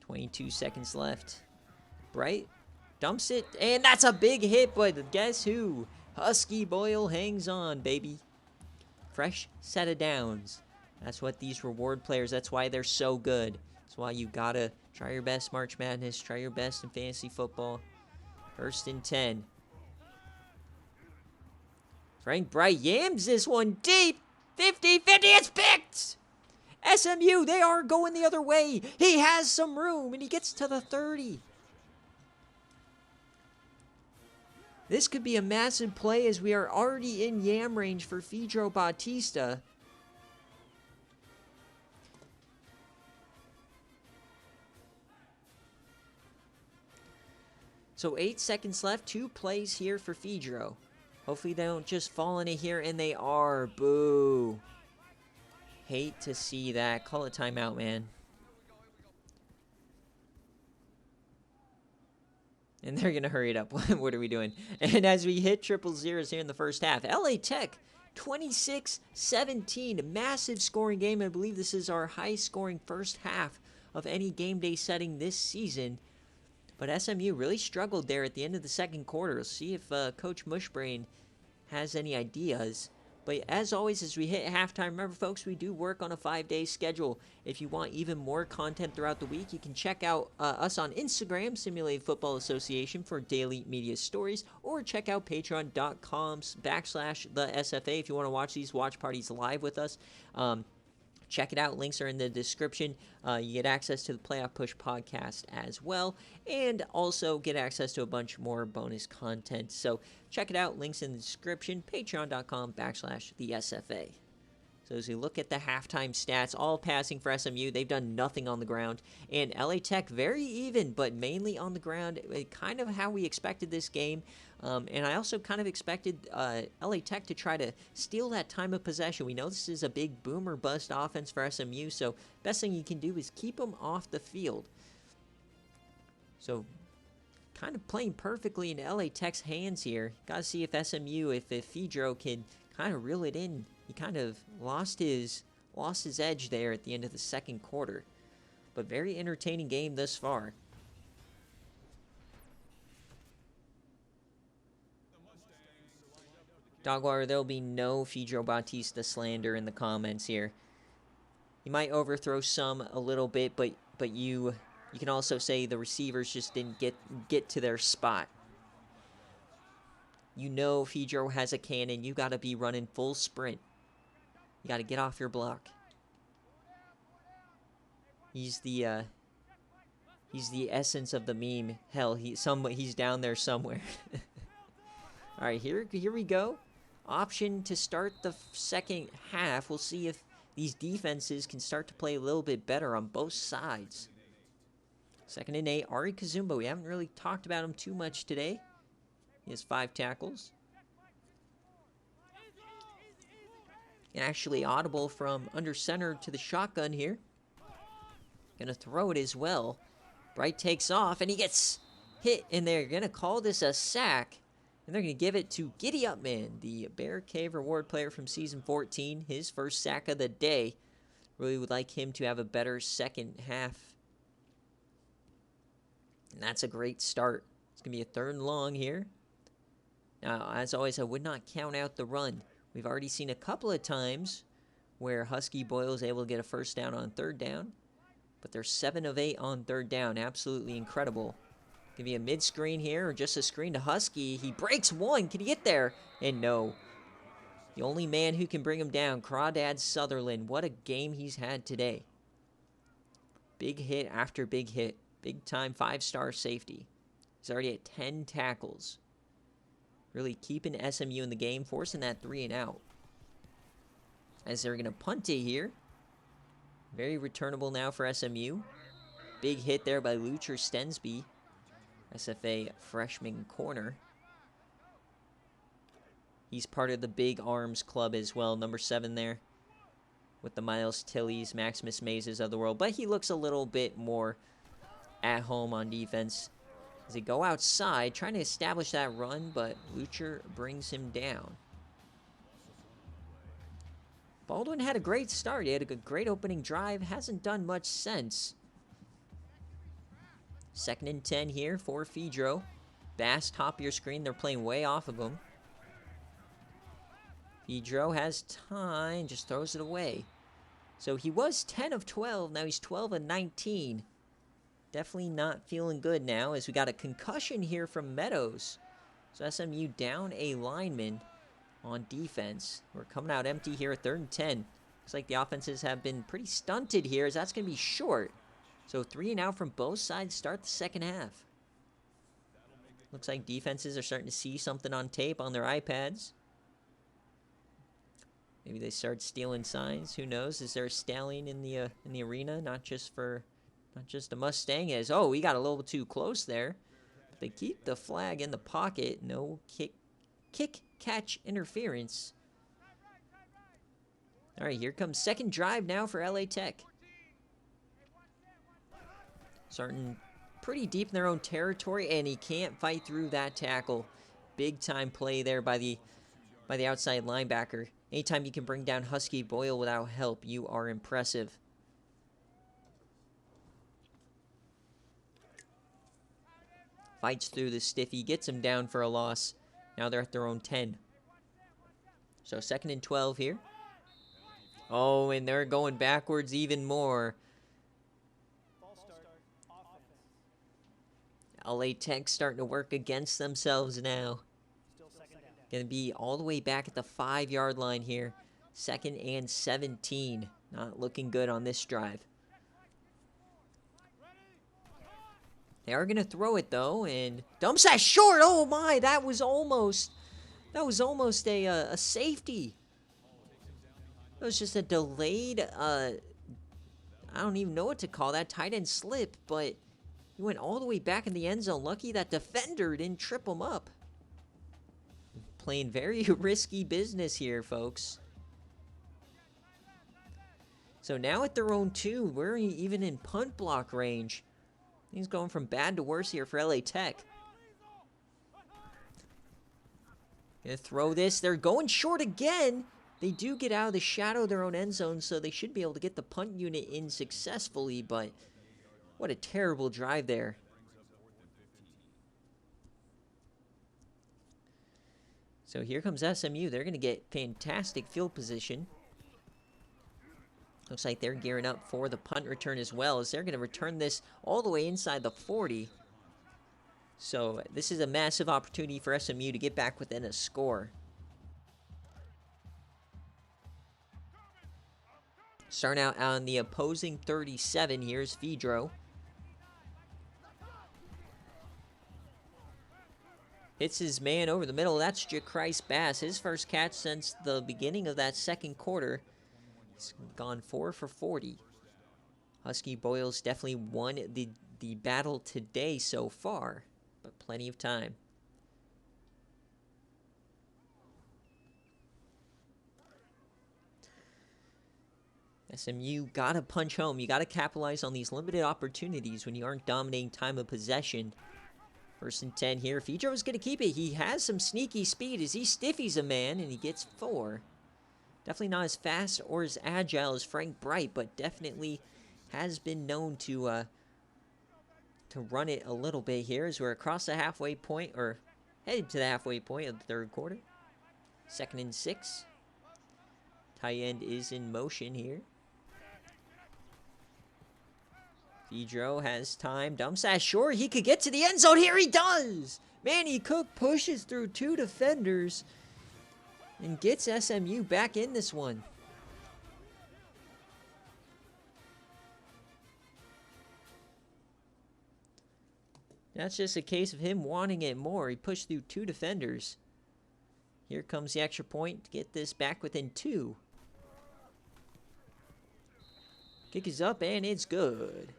22 seconds left. Bright dumps it, and that's a big hit, but guess who? Husky Boyle hangs on, baby. Fresh set of downs. That's what these reward players, that's why they're so good. That's why you gotta try your best March Madness, try your best in fantasy football. 1st and 10. Frank Bright yams this one deep. 50-50, it's picked! SMU, they are going the other way. He has some room, and he gets to the 30. This could be a massive play as we are already in yam range for Fedro Bautista. So 8 seconds left, 2 plays here for Fedro. Hopefully they don't just fall in it here, and they are. Boo. Hate to see that. Call a timeout, man. And they're going to hurry it up. What are we doing? And as we hit triple zeros here in the first half, LA Tech 26-17. Massive scoring game. I believe this is our highest scoring first half of any game day setting this season. But SMU really struggled there at the end of the second quarter. We'll see if Coach Mushbrain has any ideas. But as always, as we hit halftime, remember, folks, we do work on a 5-day schedule. If you want even more content throughout the week, you can check out us on Instagram, Simulated Football Association, for daily media stories, or check out patreon.com/the SFA if you want to watch these watch parties live with us. Check it out. Links are in the description. You get access to the Playoff Push podcast as well, and also get access to a bunch more bonus content. So check it out. Links in the description. Patreon.com/the SFA. So as we look at the halftime stats, all passing for SMU. They've done nothing on the ground. And LA Tech, very even, but mainly on the ground. Kind of how we expected this game. And I also kind of expected LA Tech to try to steal that time of possession. We know this is a big boom or bust offense for SMU, so best thing you can do is keep them off the field. So kind of playing perfectly in LA Tech's hands here. Got to see if SMU, if Fedro can kind of reel it in. He kind of lost his edge there at the end of the second quarter. But very entertaining game thus far. Dogwater, there'll be no Fedro Bautista slander in the comments here. You might overthrow some a little bit, but you can also say the receivers just didn't get to their spot. You know Fedro has a cannon. You got to be running full sprint. You got to get off your block. He's the essence of the meme. Hell, he's down there somewhere. All right, here we go. Option to start the second half. We'll see if these defenses can start to play a little bit better on both sides. 2nd and 8, Ari Kazumba. We haven't really talked about him too much today. He has 5 tackles. And actually audible from under center to the shotgun here. Gonna throw it as well. Bright takes off, and he gets hit, and they're gonna call this a sack. And they're going to give it to Giddy Up Man, the BearCave reward player from Season 14. His first sack of the day. Really would like him to have a better second half. And that's a great start. It's going to be a 3rd and long here. Now, as always, I would not count out the run. We've already seen a couple of times where Husky Boyle is able to get a first down on 3rd down. But they're 7 of 8 on 3rd down. Absolutely incredible. Give me a mid-screen here, or just a screen to Husky. He breaks one. Can he get there? And no. The only man who can bring him down, Crawdad Sutherland. What a game he's had today. Big hit after big hit. Big-time 5-star safety. He's already at 10 tackles. Really keeping SMU in the game, forcing that 3 and out. As they're going to punt it here. Very returnable now for SMU. Big hit there by Lucher Stensby. SFA freshman corner. He's part of the Big Arms Club as well, number 7 there. With the Miles Tillys, Maximus Mazes of the world. But he looks a little bit more at home on defense. As they go outside, trying to establish that run, but Lucher brings him down. Baldwin had a great start. He had a great opening drive. Hasn't done much since. 2nd and 10 here for Fedro. Bass, top of your screen. They're playing way off of him. Fedro has time. Just throws it away. So he was 10 of 12. Now he's 12 of 19. Definitely not feeling good now, as we got a concussion here from Meadows. So SMU down a lineman on defense. We're coming out empty here at 3rd and 10. Looks like the offenses have been pretty stunted here, as that's going to be short. So 3 and out from both sides start the second half. Looks like defenses are starting to see something on tape on their iPads. Maybe they start stealing signs. Who knows? Is there a stallion in the arena? Not just a Mustang. As we got a little too close there. But they keep the flag in the pocket. No kick catch interference. All right, here comes second drive now for LA Tech. Starting pretty deep in their own territory, and he can't fight through that tackle. Big time play there by the outside linebacker. Anytime you can bring down Husky Boyle without help, you are impressive. Fights through the stiffy, gets him down for a loss. Now they're at their own 10. So 2nd and 12 here. Oh, and they're going backwards even more. LA Tech starting to work against themselves now. Going to be all the way back at the 5-yard line here. 2nd and 17. Not looking good on this drive. They are going to throw it, though, and dumps that short. Oh, my, that was almost a safety. It was just a delayed, I don't even know what to call that, tight end slip, but he went all the way back in the end zone. Lucky that defender didn't trip him up. playing very risky business here, folks. So now at their own 2, we're even in punt block range. Things going from bad to worse here for LA Tech. Gonna throw this. They're going short again. They do get out of the shadow of their own end zone, so they should be able to get the punt unit in successfully, but what a terrible drive there. So here comes SMU. They're going to get fantastic field position. Looks like they're gearing up for the punt return as well, as they're going to return this all the way inside the 40. So this is a massive opportunity for SMU to get back within a score. Starting out on the opposing 37, here's Fedro. Hits his man over the middle. That's Jacrise Bass. His first catch since the beginning of that second quarter. He's gone 4 for 40. Husky Boyles definitely won the battle today so far, but plenty of time. SMU gotta punch home. You gotta capitalize on these limited opportunities when you aren't dominating time of possession. 1st and 10 here. Fedro's gonna keep it. He has some sneaky speed as he stiffies a man, and he gets 4. Definitely not as fast or as agile as Frank Bright, but definitely has been known to run it a little bit here as we're across the halfway point, or headed to the halfway point of the 3rd quarter. 2nd and 6. Tight end is in motion here. Fedro has time. Dumps that short. He could get to the end zone. Here he does! Manny Cook pushes through 2 defenders and gets SMU back in this one. That's just a case of him wanting it more. He pushed through 2 defenders. Here comes the extra point to get this back within 2. Kick is up and it's good.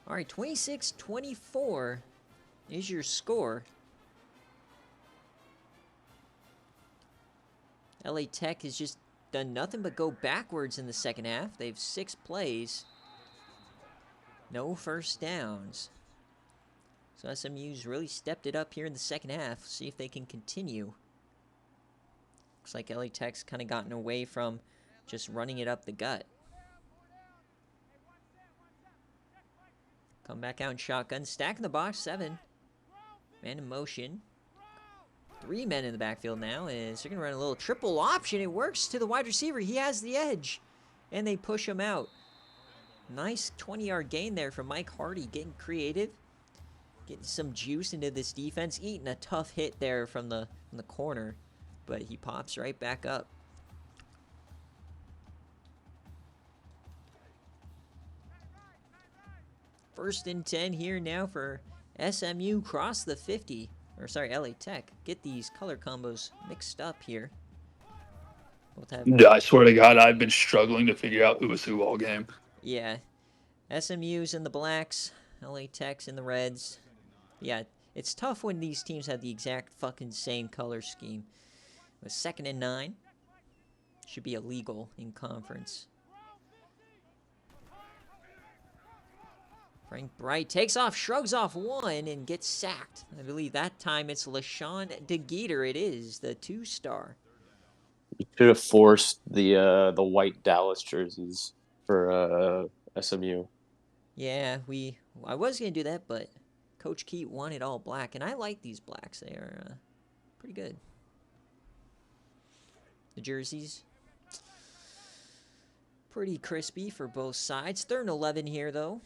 All right, 26-24 is your score. LA Tech has just done nothing but go backwards in the second half. They have 6 plays. No first downs. So SMU's really stepped it up here in the second half. See if they can continue. Looks like LA Tech's kind of gotten away from just running it up the gut. Come back out in shotgun. Stack in the box. 7. Man in motion. 3 men in the backfield now. Is they're going to run a little triple option. It works to the wide receiver. He has the edge. And they push him out. Nice 20-yard gain there from Mike Hardy. Getting creative. Getting some juice into this defense. Eating a tough hit there from the corner. But he pops right back up. First and 10 here now for SMU. Cross the 50. Or sorry, LA Tech. Get these color combos mixed up here. Both have... Yeah, I swear to God, I've been struggling to figure out who was who all game. Yeah. SMU's in the blacks. LA Tech's in the reds. Yeah, it's tough when these teams have the exact fucking same color scheme. With 2nd and 9. Should be illegal in conference. Frank Bright takes off, shrugs off 1, and gets sacked. I believe that time it's LaShawn DeGeeter. It is the 2-star. You should have forced the white Dallas jerseys for SMU. Yeah, I was going to do that, but Coach Keat wanted all black, and I like these blacks. They are pretty good. The jerseys, pretty crispy for both sides. 3rd and 11 here, though.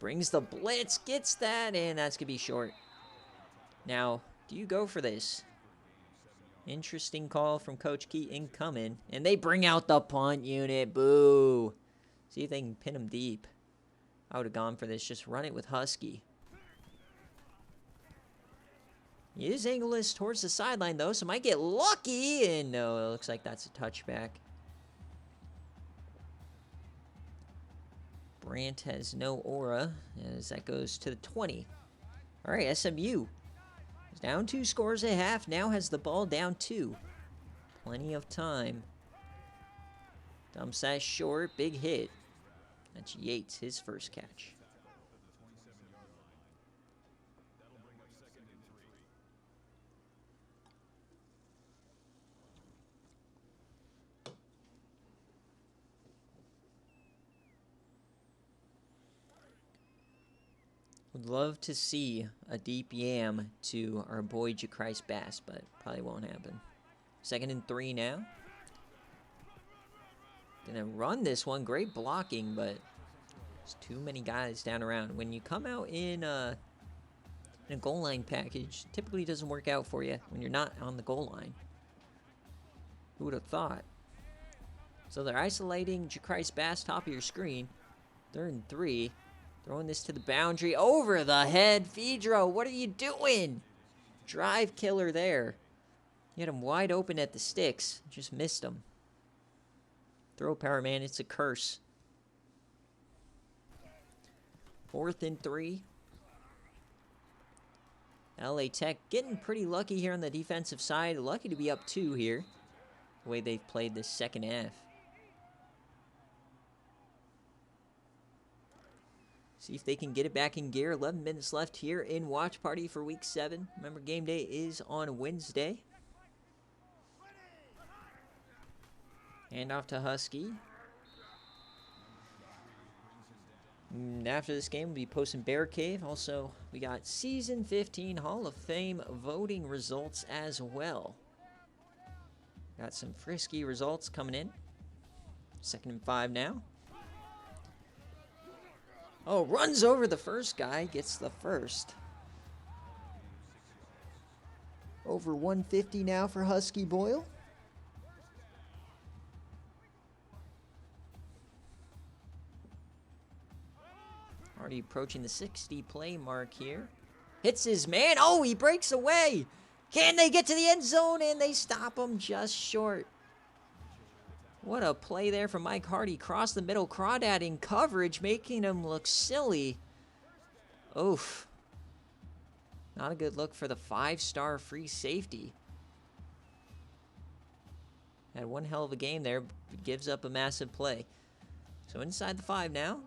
Brings the blitz, gets that, and that's going to be short. Now, do you go for this? Interesting call from Coach Keat incoming. And they bring out the punt unit. Boo. See if they can pin him deep. I would have gone for this. Just run it with Husky. He is angleless towards the sideline, though, so might get lucky. And no, it looks like that's a touchback. Grant has no aura as that goes to the 20. All right, SMU is down 2 scores at half. Now has the ball down 2. Plenty of time. Dumps that short. Big hit. That's Yates, his first catch. Would love to see a deep yam to our boy Jacrise Bass, but probably won't happen. 2nd and 3 now. Gonna run this one. Great blocking, but there's too many guys down around. When you come out in a goal line package, typically doesn't work out for you when you're not on the goal line. Who would have thought? So they're isolating Jacrise Bass, top of your screen. 3rd and 3. Throwing this to the boundary. Over the head. Fedro, what are you doing? Drive killer there. You had him wide open at the sticks. Just missed him. Throw power, man. It's a curse. 4th and 3. LA Tech getting pretty lucky here on the defensive side. Lucky to be up 2 here. The way they've played this second half. See if they can get it back in gear. 11 minutes left here in Watch Party for Week 7. Remember, game day is on Wednesday. Hand off to Husky. And after this game, we'll be posting BearCave. Also, we got Season 15 Hall of Fame voting results as well. Got some frisky results coming in. 2nd and 5 now. Oh, runs over the first guy, gets the first. Over 150 now for Husky Boyle. Already approaching the 60 play mark here. Hits his man. Oh, he breaks away. Can they get to the end zone? And they stop him just short. What a play there from Mike Hardy. Cross the middle. Crawdad in coverage, making him look silly. Oof. Not a good look for the 5-star free safety. Had one hell of a game there. Gives up a massive play. So inside the 5 now.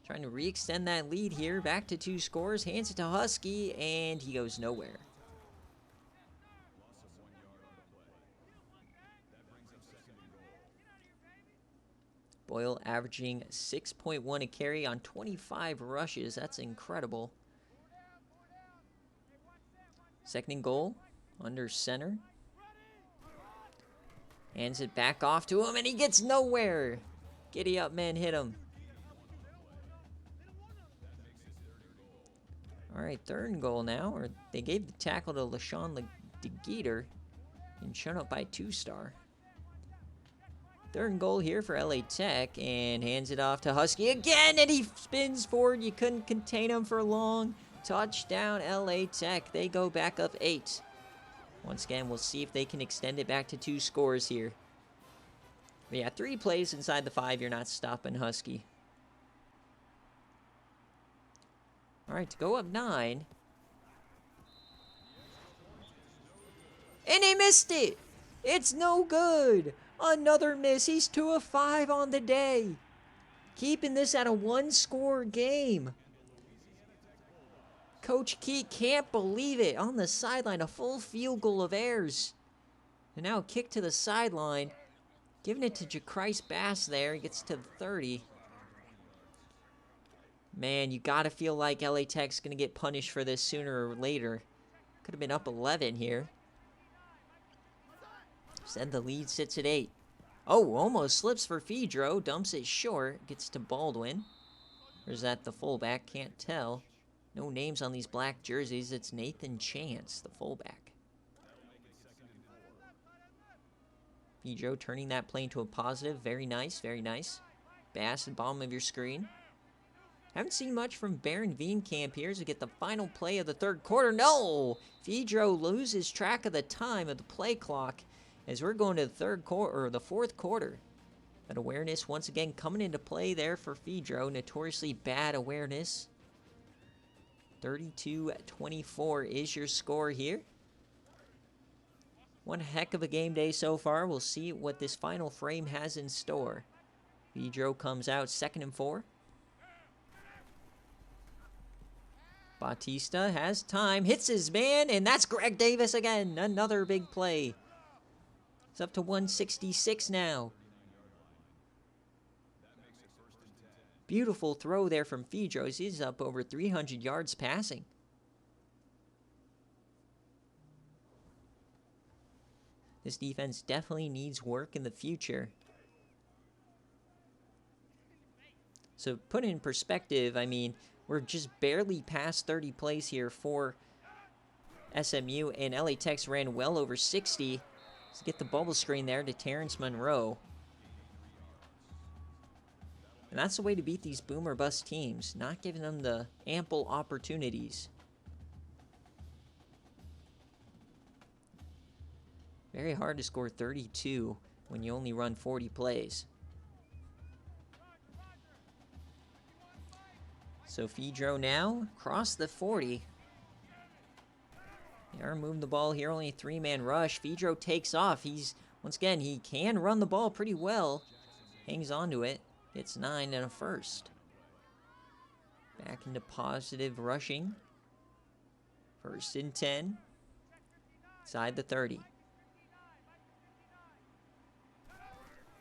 Trying to re-extend that lead here. Back to 2 scores. Hands it to Husky, and he goes nowhere. Boyle averaging 6.1 a carry on 25 rushes. That's incredible. 2nd and goal. Under center. Hands it back off to him, and he gets nowhere. Giddy up, man. Hit him. All right, 3rd and goal now. Or they gave the tackle to LaShawn DeGeeter and shown up by 2-star. 3rd and goal here for LA Tech, and hands it off to Husky again, and he spins forward. You couldn't contain him for long. Touchdown, LA Tech. They go back up 8. Once again, we'll see if they can extend it back to 2 scores here. But yeah, 3 plays inside the 5. You're not stopping Husky. All right, to go up 9. And he missed it. It's no good. Another miss. He's 2 of 5 on the day. Keeping this at a 1-score game. Coach Key can't believe it. On the sideline, a full field goal of Ayers. And now a kick to the sideline. Giving it to Jacrise Bass there. He gets to the 30. Man, you got to feel like LA Tech's going to get punished for this sooner or later. Could have been up 11 here. Instead, the lead sits at 8. Oh, almost slips for Fedro. Dumps it short. Gets to Baldwin. Or is that the fullback? Can't tell. No names on these black jerseys. It's Nathan Chance, the fullback. Fedro turning that play into a positive. Very nice, very nice. Bass at the bottom of your screen. Haven't seen much from Baron Veenkamp here as we get the final play of the 3rd quarter. No! Fedro loses track of the time of the play clock as we're going to the 4th quarter. That awareness once again coming into play there for Fedro. Notoriously bad awareness. 32-24 is your score here. One heck of a game day so far. We'll see what this final frame has in store. Fedro comes out 2nd and 4. Bautista has time, hits his man, and that's Greg Davis again. Another big play. It's up to 166 now. Beautiful throw there from Fedro. He's up over 300 yards passing. This defense definitely needs work in the future. So put it in perspective, I mean, we're just barely past 30 plays here for SMU, and LA Tech's ran well over 60. Let's get the bubble screen there to Terrence Monroe. And that's the way to beat these boom or bust teams, not giving them the ample opportunities. Very hard to score 32 when you only run 40 plays. So Fedro now across the 40. They are moving the ball here, only a 3-man rush. Fedro takes off. He's, once again, he can run the ball pretty well. Hangs on to it. Gets 9 and a first. Back into positive rushing. 1st and 10. Inside the 30.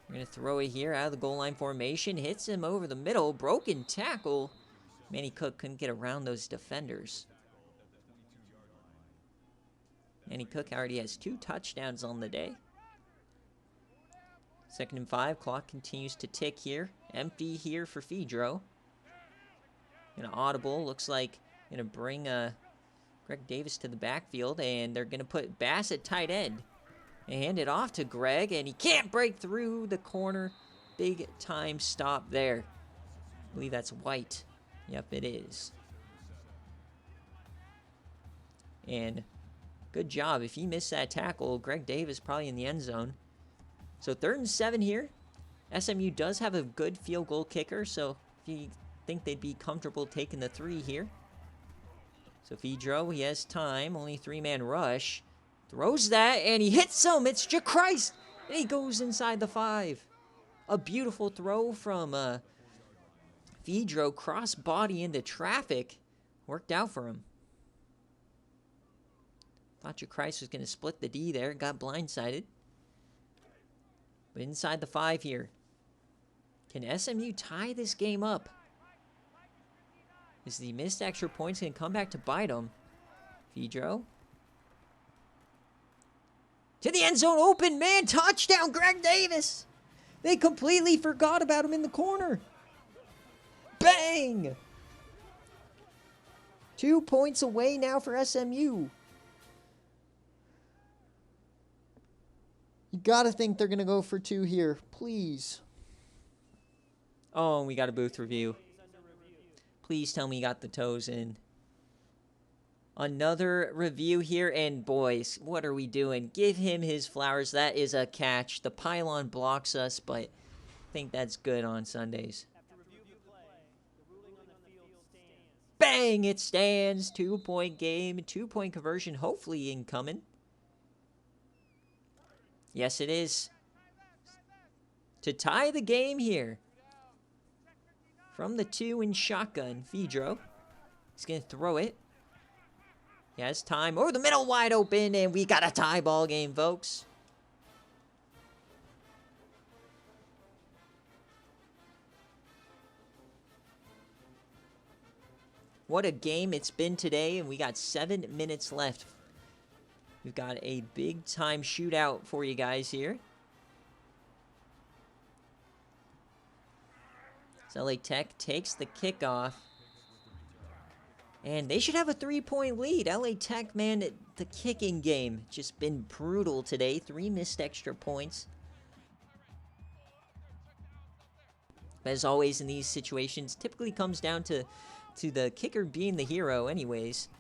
We're going to throw it here out of the goal line formation. Hits him over the middle. Broken tackle. Manny Cook couldn't get around those defenders. Manny Cook already has 2 touchdowns on the day. 2nd and 5. Clock continues to tick here. Empty here for Fedro. An audible. Looks like going to bring Greg Davis to the backfield. And they're going to put Bass at tight end. And hand it off to Greg. And he can't break through the corner. Big time stop there. I believe that's White. Yep, it is. And good job. If he missed that tackle, Greg Davis probably in the end zone. So 3rd and 7 here. SMU does have a good field goal kicker, so if you think they'd be comfortable taking the 3 here. So Fedro, he has time. Only 3-man rush. Throws that, and he hits him. It's Christ. And he goes inside the 5. A beautiful throw from Fedro, cross body into traffic. Worked out for him. Thought Christ was going to split the D there. Got blindsided. But inside the 5 here. Can SMU tie this game up? Is the missed extra points going to come back to bite them? Fedro. To the end zone, open man, touchdown, Greg Davis. They completely forgot about him in the corner. Bang! 2 points away now for SMU. You gotta think they're gonna go for 2 here, please. Oh, and we got a booth review. Please tell me you got the toes in. Another review here, and boys, what are we doing? Give him his flowers. That is a catch. The pylon blocks us, but I think that's good on Sundays. Bang! It stands. 2-point game. 2-point conversion, hopefully incoming. Yes, it is. To tie the game here. From the 2 in shotgun, Fedro. He's going to throw it. He has time. Over the middle, wide open, and we got a tie ball game, folks. What a game it's been today, and we got 7 minutes left. We've got a big-time shootout for you guys here. So LA Tech takes the kickoff. And they should have a 3-point lead. LA Tech, man, the kicking game just been brutal today. 3 missed extra points. But as always in these situations, typically comes down to the kicker being the hero anyways.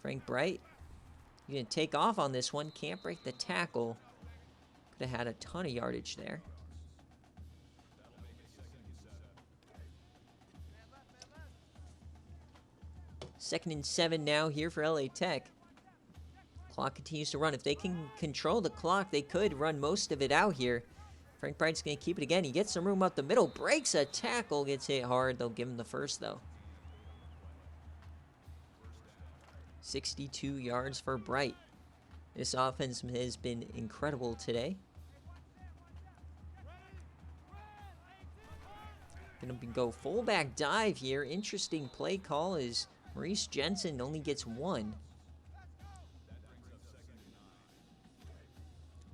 Frank Bright, you're going to take off on this one. Can't break the tackle. Could have had a ton of yardage there. 2nd and 7 now here for LA Tech. Clock continues to run. If they can control the clock, they could run most of it out here. Frank Bright's going to keep it again. He gets some room up the middle, breaks a tackle, gets hit hard. They'll give him the first, though. 62 yards for Bright. This offense has been incredible today. Gonna go fullback dive here. Interesting play call as Maurice Jensen only gets 1.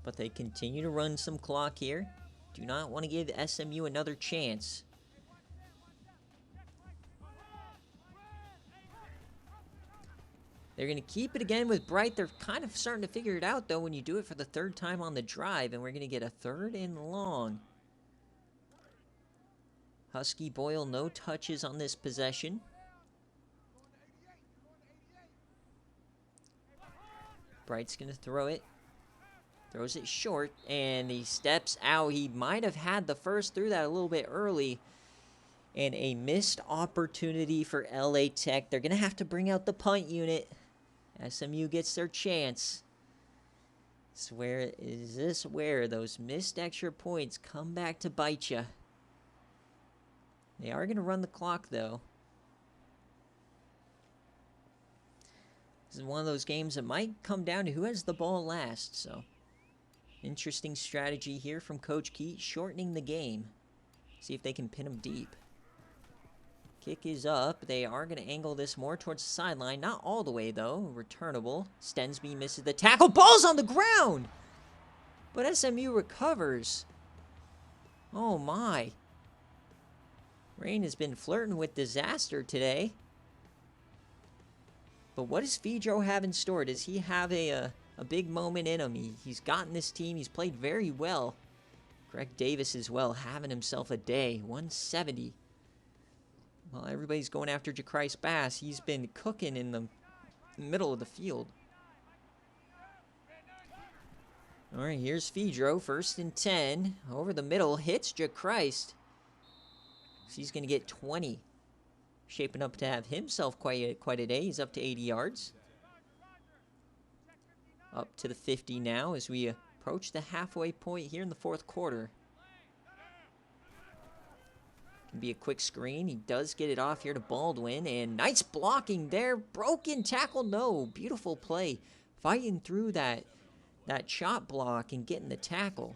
But they continue to run some clock here. Do not want to give SMU another chance. They're going to keep it again with Bright. They're kind of starting to figure it out, though, when you do it for the 3rd time on the drive. And we're going to get a 3rd and long. Husky Boyle, no touches on this possession. Bright's going to throw it. Throws it short, and he steps out. He might have had the first, threw that a little bit early. And a missed opportunity for LA Tech. They're going to have to bring out the punt unit. SMU gets their chance. Is this where those missed extra points come back to bite you? They are going to run the clock, though. This is one of those games that might come down to who has the ball last, so... Interesting strategy here from Coach Key, shortening the game. See if they can pin him deep. Kick is up. They are going to angle this more towards the sideline. Not all the way, though. Returnable. Stensby misses the tackle. Ball's on the ground! But SMU recovers. Oh, my. Rain has been flirting with disaster today. But what does Fedro have in store? Does he have a big moment in him? He's gotten this team. He's played very well. Greg Davis as well, having himself a day. 170. Well, everybody's going after Jacrise Bass. He's been cooking in the middle of the field. All right, here's Fedro. 1st and 10. Over the middle. Hits Jacrise. So he's going to get 20. Shaping up to have himself quite a day. He's up to 80 yards. Up to the 50 now as we approach the halfway point here in the 4th quarter. Can be a quick screen. He does get it off here to Baldwin. And nice blocking there. Broken tackle. No. Beautiful play. Fighting through that shot block and getting the tackle.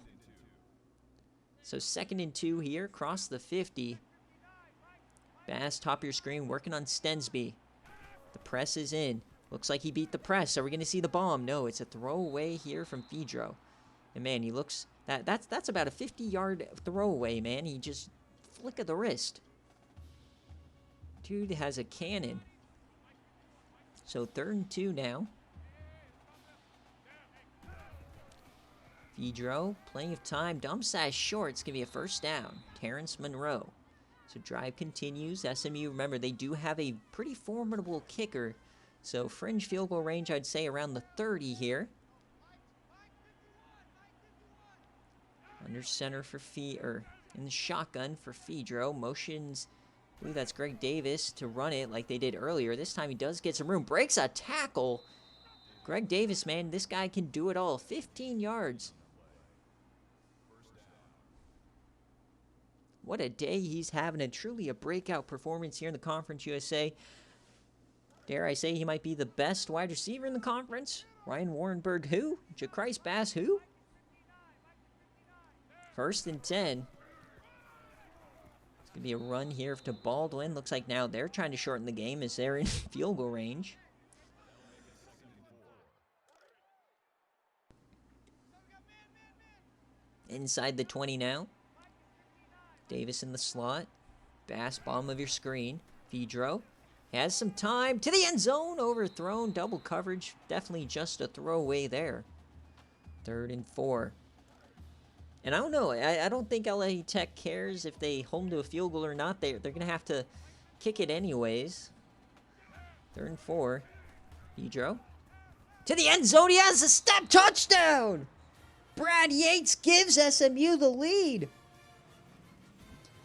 So 2nd and 2 here. Across the 50. Bass, top of your screen, working on Stensby. The press is in. Looks like he beat the press. Are we going to see the bomb? No, it's a throwaway here from Fedro. And man, he looks... That's about a 50-yard throwaway, man. He just flick of the wrist. Dude has a cannon. So 3rd and 2 now. Fedro, plenty of time. Dump sash short. It's going to be a 1st down. Terrence Monroe. So drive continues. SMU, remember, they do have a pretty formidable kicker. So fringe field goal range, I'd say around the 30 here. Under center for in the shotgun for Fedro. Motions, I believe that's Greg Davis to run it like they did earlier. This time he does get some room. Breaks a tackle. Greg Davis, man, this guy can do it all. 15 yards. What a day he's having, truly a breakout performance here in the Conference USA. Dare I say he might be the best wide receiver in the conference? Ryan Warrenberg, who? Jacrise Bass, who? 1st and 10. It's going to be a run here to Baldwin. Looks like now they're trying to shorten the game as they're in field goal range. Inside the 20 now. Davis in the slot. Bass, bottom of your screen. Fedro has some time to the end zone. Overthrown. Double coverage. Definitely just a throwaway there. 3rd and 4. And I don't know. I don't think LA Tech cares if they hold them to a field goal or not. They're going to have to kick it anyways. 3rd and 4. Fedro. To the end zone. He has a step touchdown. Brad Yates gives SMU the lead.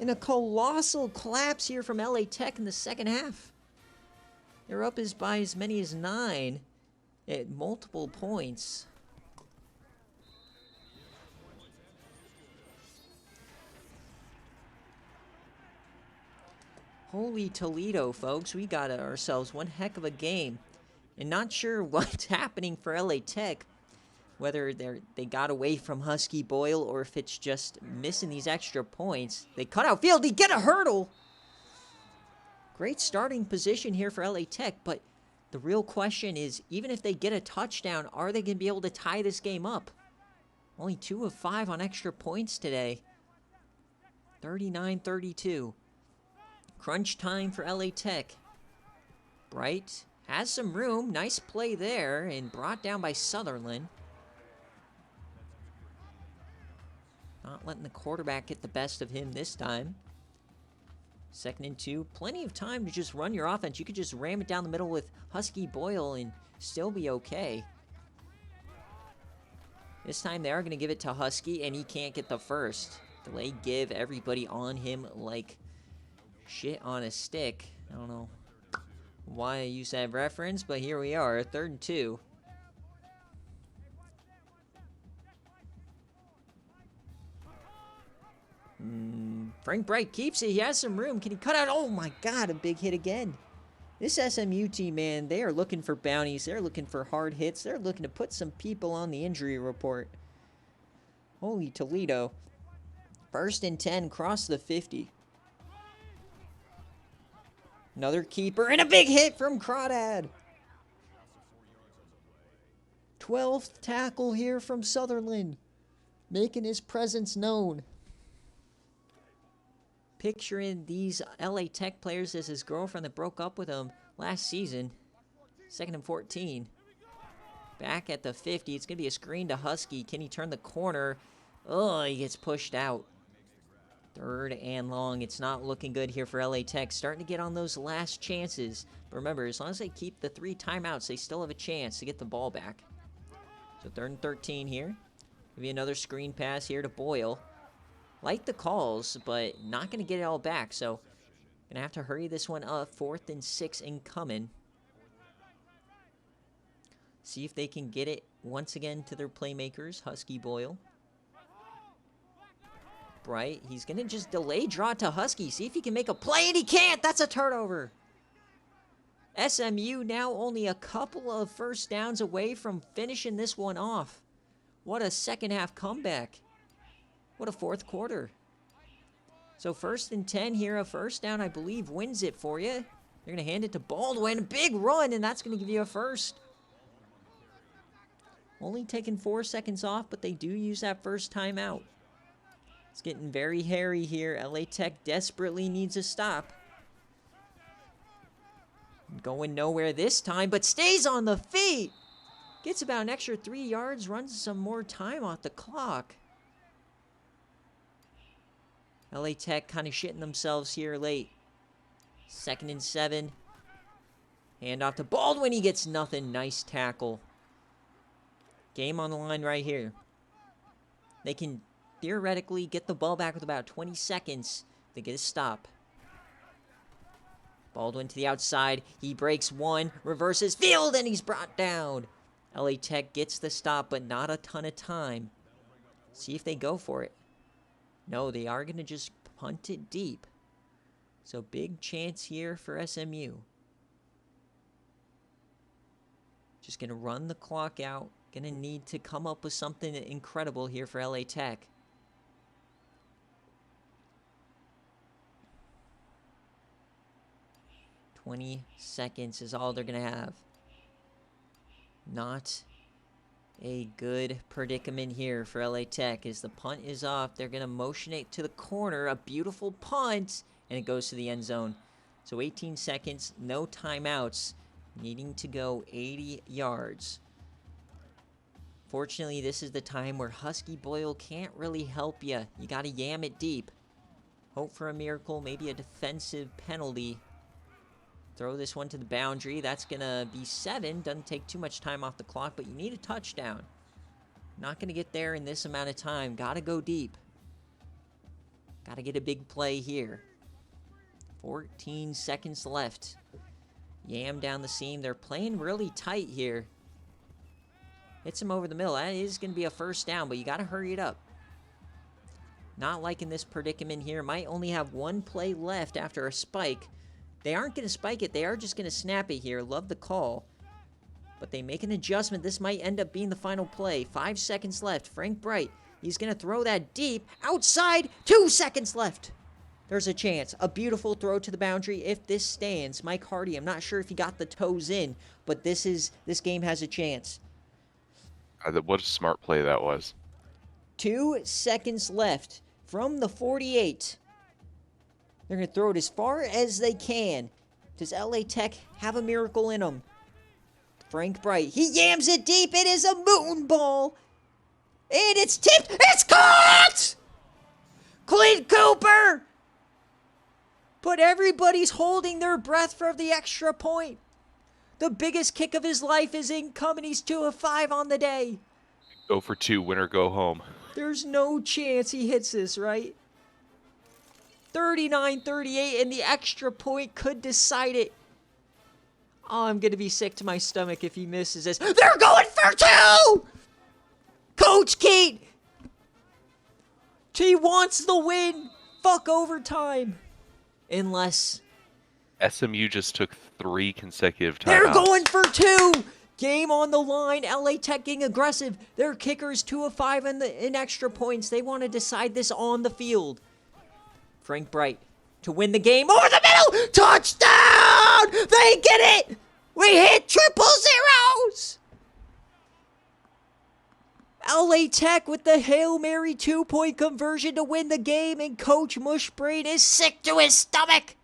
And a colossal collapse here from LA Tech in the 2nd half. They're up by as many as 9 at multiple points. Holy Toledo, folks. We got ourselves one heck of a game. And not sure what's happening for LA Tech. Whether they got away from Husky Boyle or if it's just missing these extra points. They cut out field. He get a hurdle. Great starting position here for LA Tech. But the real question is, even if they get a touchdown, are they going to be able to tie this game up? Only 2 of 5 on extra points today. 39-32. Crunch time for LA Tech. Bright has some room. Nice play there and brought down by Sutherland. Not letting the quarterback get the best of him this time. 2nd and 2. Plenty of time to just run your offense. You could just ram it down the middle with Husky Boyle and still be okay. This time they are going to give it to Husky and he can't get the first. Delay give, everybody on him like shit on a stick. I don't know why I use that reference, but here we are, 3rd and 2. Frank Bright keeps it. He has some room. Can he cut out? Oh my God, a big hit again. This SMU team, man, they are looking for bounties. They're looking for hard hits. They're looking to put some people on the injury report. Holy Toledo. 1st and 10, cross the 50. Another keeper and a big hit from Crawdad. 12th tackle here from Sutherland, making his presence known. Picturing these LA Tech players as his girlfriend that broke up with him last season. 2nd and 14. Back at the 50. It's going to be a screen to Husky. Can he turn the corner? Oh, he gets pushed out. 3rd and long. It's not looking good here for LA Tech. Starting to get on those last chances. But remember, as long as they keep the 3 timeouts, they still have a chance to get the ball back. So 3rd and 13 here. Maybe another screen pass here to Boyle. Like the calls, but not going to get it all back. So going to have to hurry this one up. 4th and 6 incoming. See if they can get it once again to their playmakers. Husky Boyle. Bright. He's going to just delay draw to Husky. See if he can make a play, and he can't. That's a turnover. SMU now only a couple of first downs away from finishing this one off. What a second half comeback. What a 4th quarter. So 1st and 10 here. A first down, I believe, wins it for you. They're going to hand it to Baldwin. Big run, and that's going to give you a first. Only taking 4 seconds off, but they do use that first timeout. It's getting very hairy here. LA Tech desperately needs a stop. Going nowhere this time, but stays on the feet. Gets about an extra 3 yards, runs some more time off the clock. LA Tech kind of shitting themselves here late. 2nd and 7. Hand off to Baldwin. He gets nothing. Nice tackle. Game on the line right here. They can theoretically get the ball back with about 20 seconds to get a stop. Baldwin to the outside. He breaks one. Reverses field, and he's brought down. LA Tech gets the stop, but not a ton of time. See if they go for it. No, they are going to just punt it deep. So big chance here for SMU. Just going to run the clock out. Going to need to come up with something incredible here for LA Tech. $20 seconds is all they're going to have. Not a good predicament here for LA Tech. As the punt is off, they're going to motion it to the corner. A beautiful punt, and it goes to the end zone. So 18 seconds, no timeouts, needing to go 80 yards. Fortunately, this is the time where Husky Boyle can't really help you. You got to yam it deep. Hope for a miracle, maybe a defensive penalty. Throw this one to the boundary. That's going to be 7. Doesn't take too much time off the clock, but you need a touchdown. Not going to get there in this amount of time. Got to go deep. Got to get a big play here. 14 seconds left. Yam down the seam. They're playing really tight here. Hits him over the middle. That is going to be a first down, but you got to hurry it up. Not liking this predicament here. Might only have one play left after a spike. They aren't going to spike it. They are just going to snap it here. Love the call. But they make an adjustment. This might end up being the final play. 5 seconds left. Frank Bright. He's going to throw that deep. Outside. 2 seconds left. There's a chance. A beautiful throw to the boundary if this stands. Mike Hardy, I'm not sure if he got the toes in, but this game has a chance. What a smart play that was. 2 seconds left from the 48. They're going to throw it as far as they can. Does LA Tech have a miracle in them? Frank Bright. He yams it deep. It is a moon ball. And it's tipped. It's caught! Clint Cooper! But everybody's holding their breath for the extra point. The biggest kick of his life is incoming. He's 2 of 5 on the day. Go for 2, win or go home. There's no chance he hits this, right? 39-38, and the extra point could decide it. Oh, I'm going to be sick to my stomach if he misses this. They're going for 2! Coach Keat! He wants the win. Fuck overtime. Unless SMU just took 3 consecutive timeouts. they're going for 2. Game on the line. LA Tech getting aggressive. Their kicker is 2 of 5 in extra points. They want to decide this on the field. Frank Bright to win the game over the middle. Touchdown! They get it. We hit 000. LA Tech with the Hail Mary 2-point conversion to win the game, and Coach Mushbrain is sick to his stomach.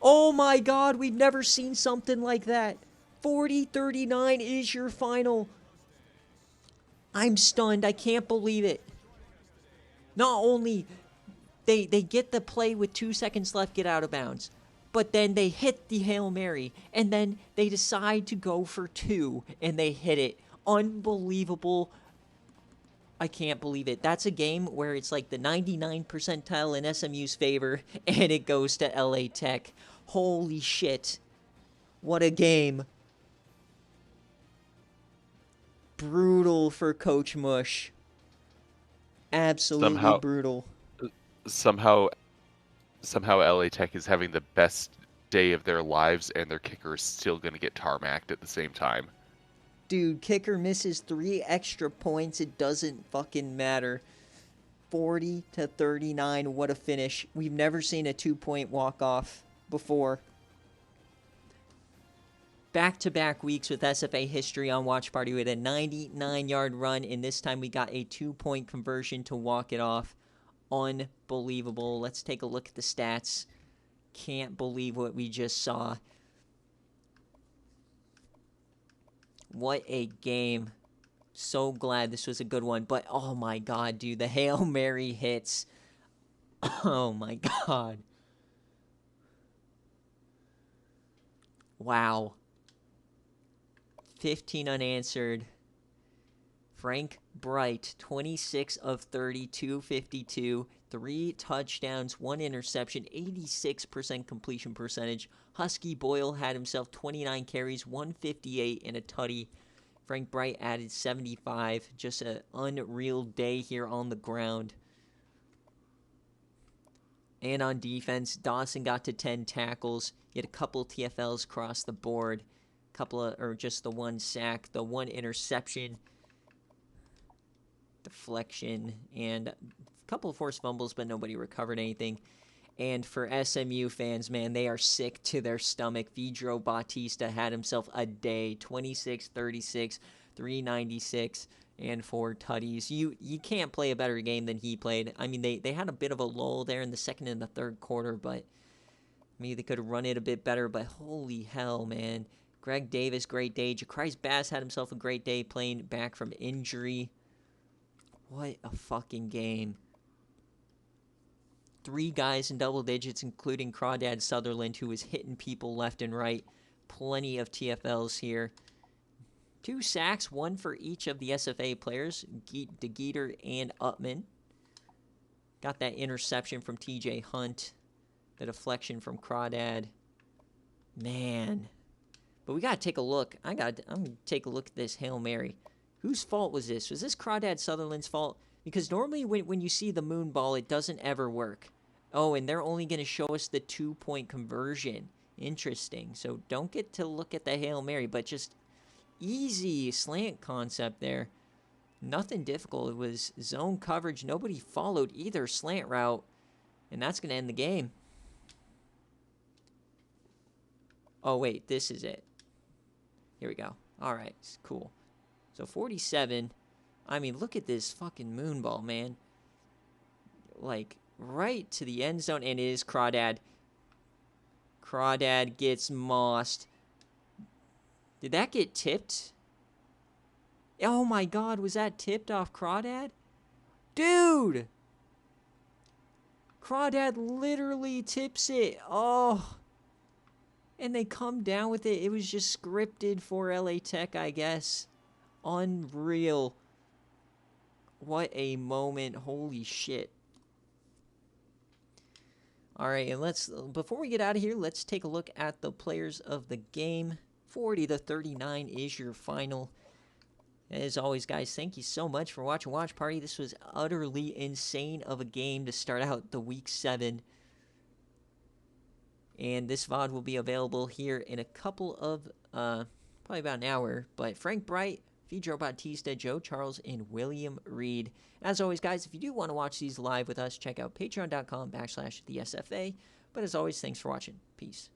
Oh my God, we've never seen something like that. 40-39 is your final. I'm stunned. I can't believe it. Not only they get the play with 2 seconds left, get out of bounds, but then they hit the Hail Mary, and then they decide to go for 2, and they hit it. Unbelievable. I can't believe it. That's a game where it's like the 99th percentile in SMU's favor, and it goes to LA Tech. Holy shit. What a game. Brutal for Coach Mush. Absolutely brutal. Somehow LA Tech is having the best day of their lives, and their kicker is still going to get tarmacked at the same time. Dude, kicker misses 3 extra points. It doesn't fucking matter. 40-39. What a finish. We've never seen a 2-point walk-off before. Back-to-back weeks with SFA history on Watch Party with a 99-yard run, and this time we got a 2-point conversion to walk it off. Unbelievable. Let's take a look at the stats. Can't believe what we just saw. What a game. So glad this was a good one. But, oh my God, dude. The Hail Mary hits. Oh my God. Wow. 15 unanswered. Frank Bright, 26 of 30, 252, 3 touchdowns, 1 interception, 86% completion percentage. Husky Boyle had himself 29 carries, 158, and a tutty. Frank Bright added 75. Just an unreal day here on the ground. And on defense, Dawson got to 10 tackles. He had a couple TFLs across the board. Just the 1 sack, the 1 interception, deflection, and a couple of forced fumbles, but nobody recovered anything. And for SMU fans, man, they are sick to their stomach. Vidro Bautista had himself a day, 26, 36, 396, and 4 tutties. You can't play a better game than he played. I mean, they had a bit of a lull there in the second and the third quarter, but maybe they could have run it a bit better. But holy hell, man. Greg Davis, great day. Jacrise Bass had himself a great day playing back from injury. What a fucking game. 3 guys in double digits, including Crawdad Sutherland, who was hitting people left and right. Plenty of TFLs here. 2 sacks, 1 for each of the SFA players, DeGeeter and Upman. Got that interception from TJ Hunt. The deflection from Crawdad. Man. But we got to take a look. I'm going to take a look at this Hail Mary. Whose fault was this? Was this Crawdad Sutherland's fault? Because normally when you see the moon ball, it doesn't ever work. Oh, and they're only going to show us the 2-point conversion. Interesting. So don't get to look at the Hail Mary, but just easy slant concept there. Nothing difficult. It was zone coverage. Nobody followed either slant route. And that's going to end the game. Oh, wait. This is it. Here we go. All right. Cool. So 47. I mean, look at this fucking moonball, man. Like, right to the end zone. And it is Crawdad. Crawdad gets mossed. Did that get tipped? Oh my god, was that tipped off Crawdad? Dude! Crawdad literally tips it. Oh. And they come down with it. It was just scripted for LA Tech, I guess. Unreal. What a moment. Holy shit. Alright, and before we get out of here, let's take a look at the players of the game. 40-39 is your final. As always, guys, thank you so much for watching Watch Party. This was utterly insane of a game to start out the Week 7. And this VOD will be available here in a couple of, probably about an hour. But Frank Bright, Fedro Bautista, Joe Charles, and William Reed. As always, guys, if you do want to watch these live with us, check out patreon.com/the SFA. But as always, thanks for watching. Peace.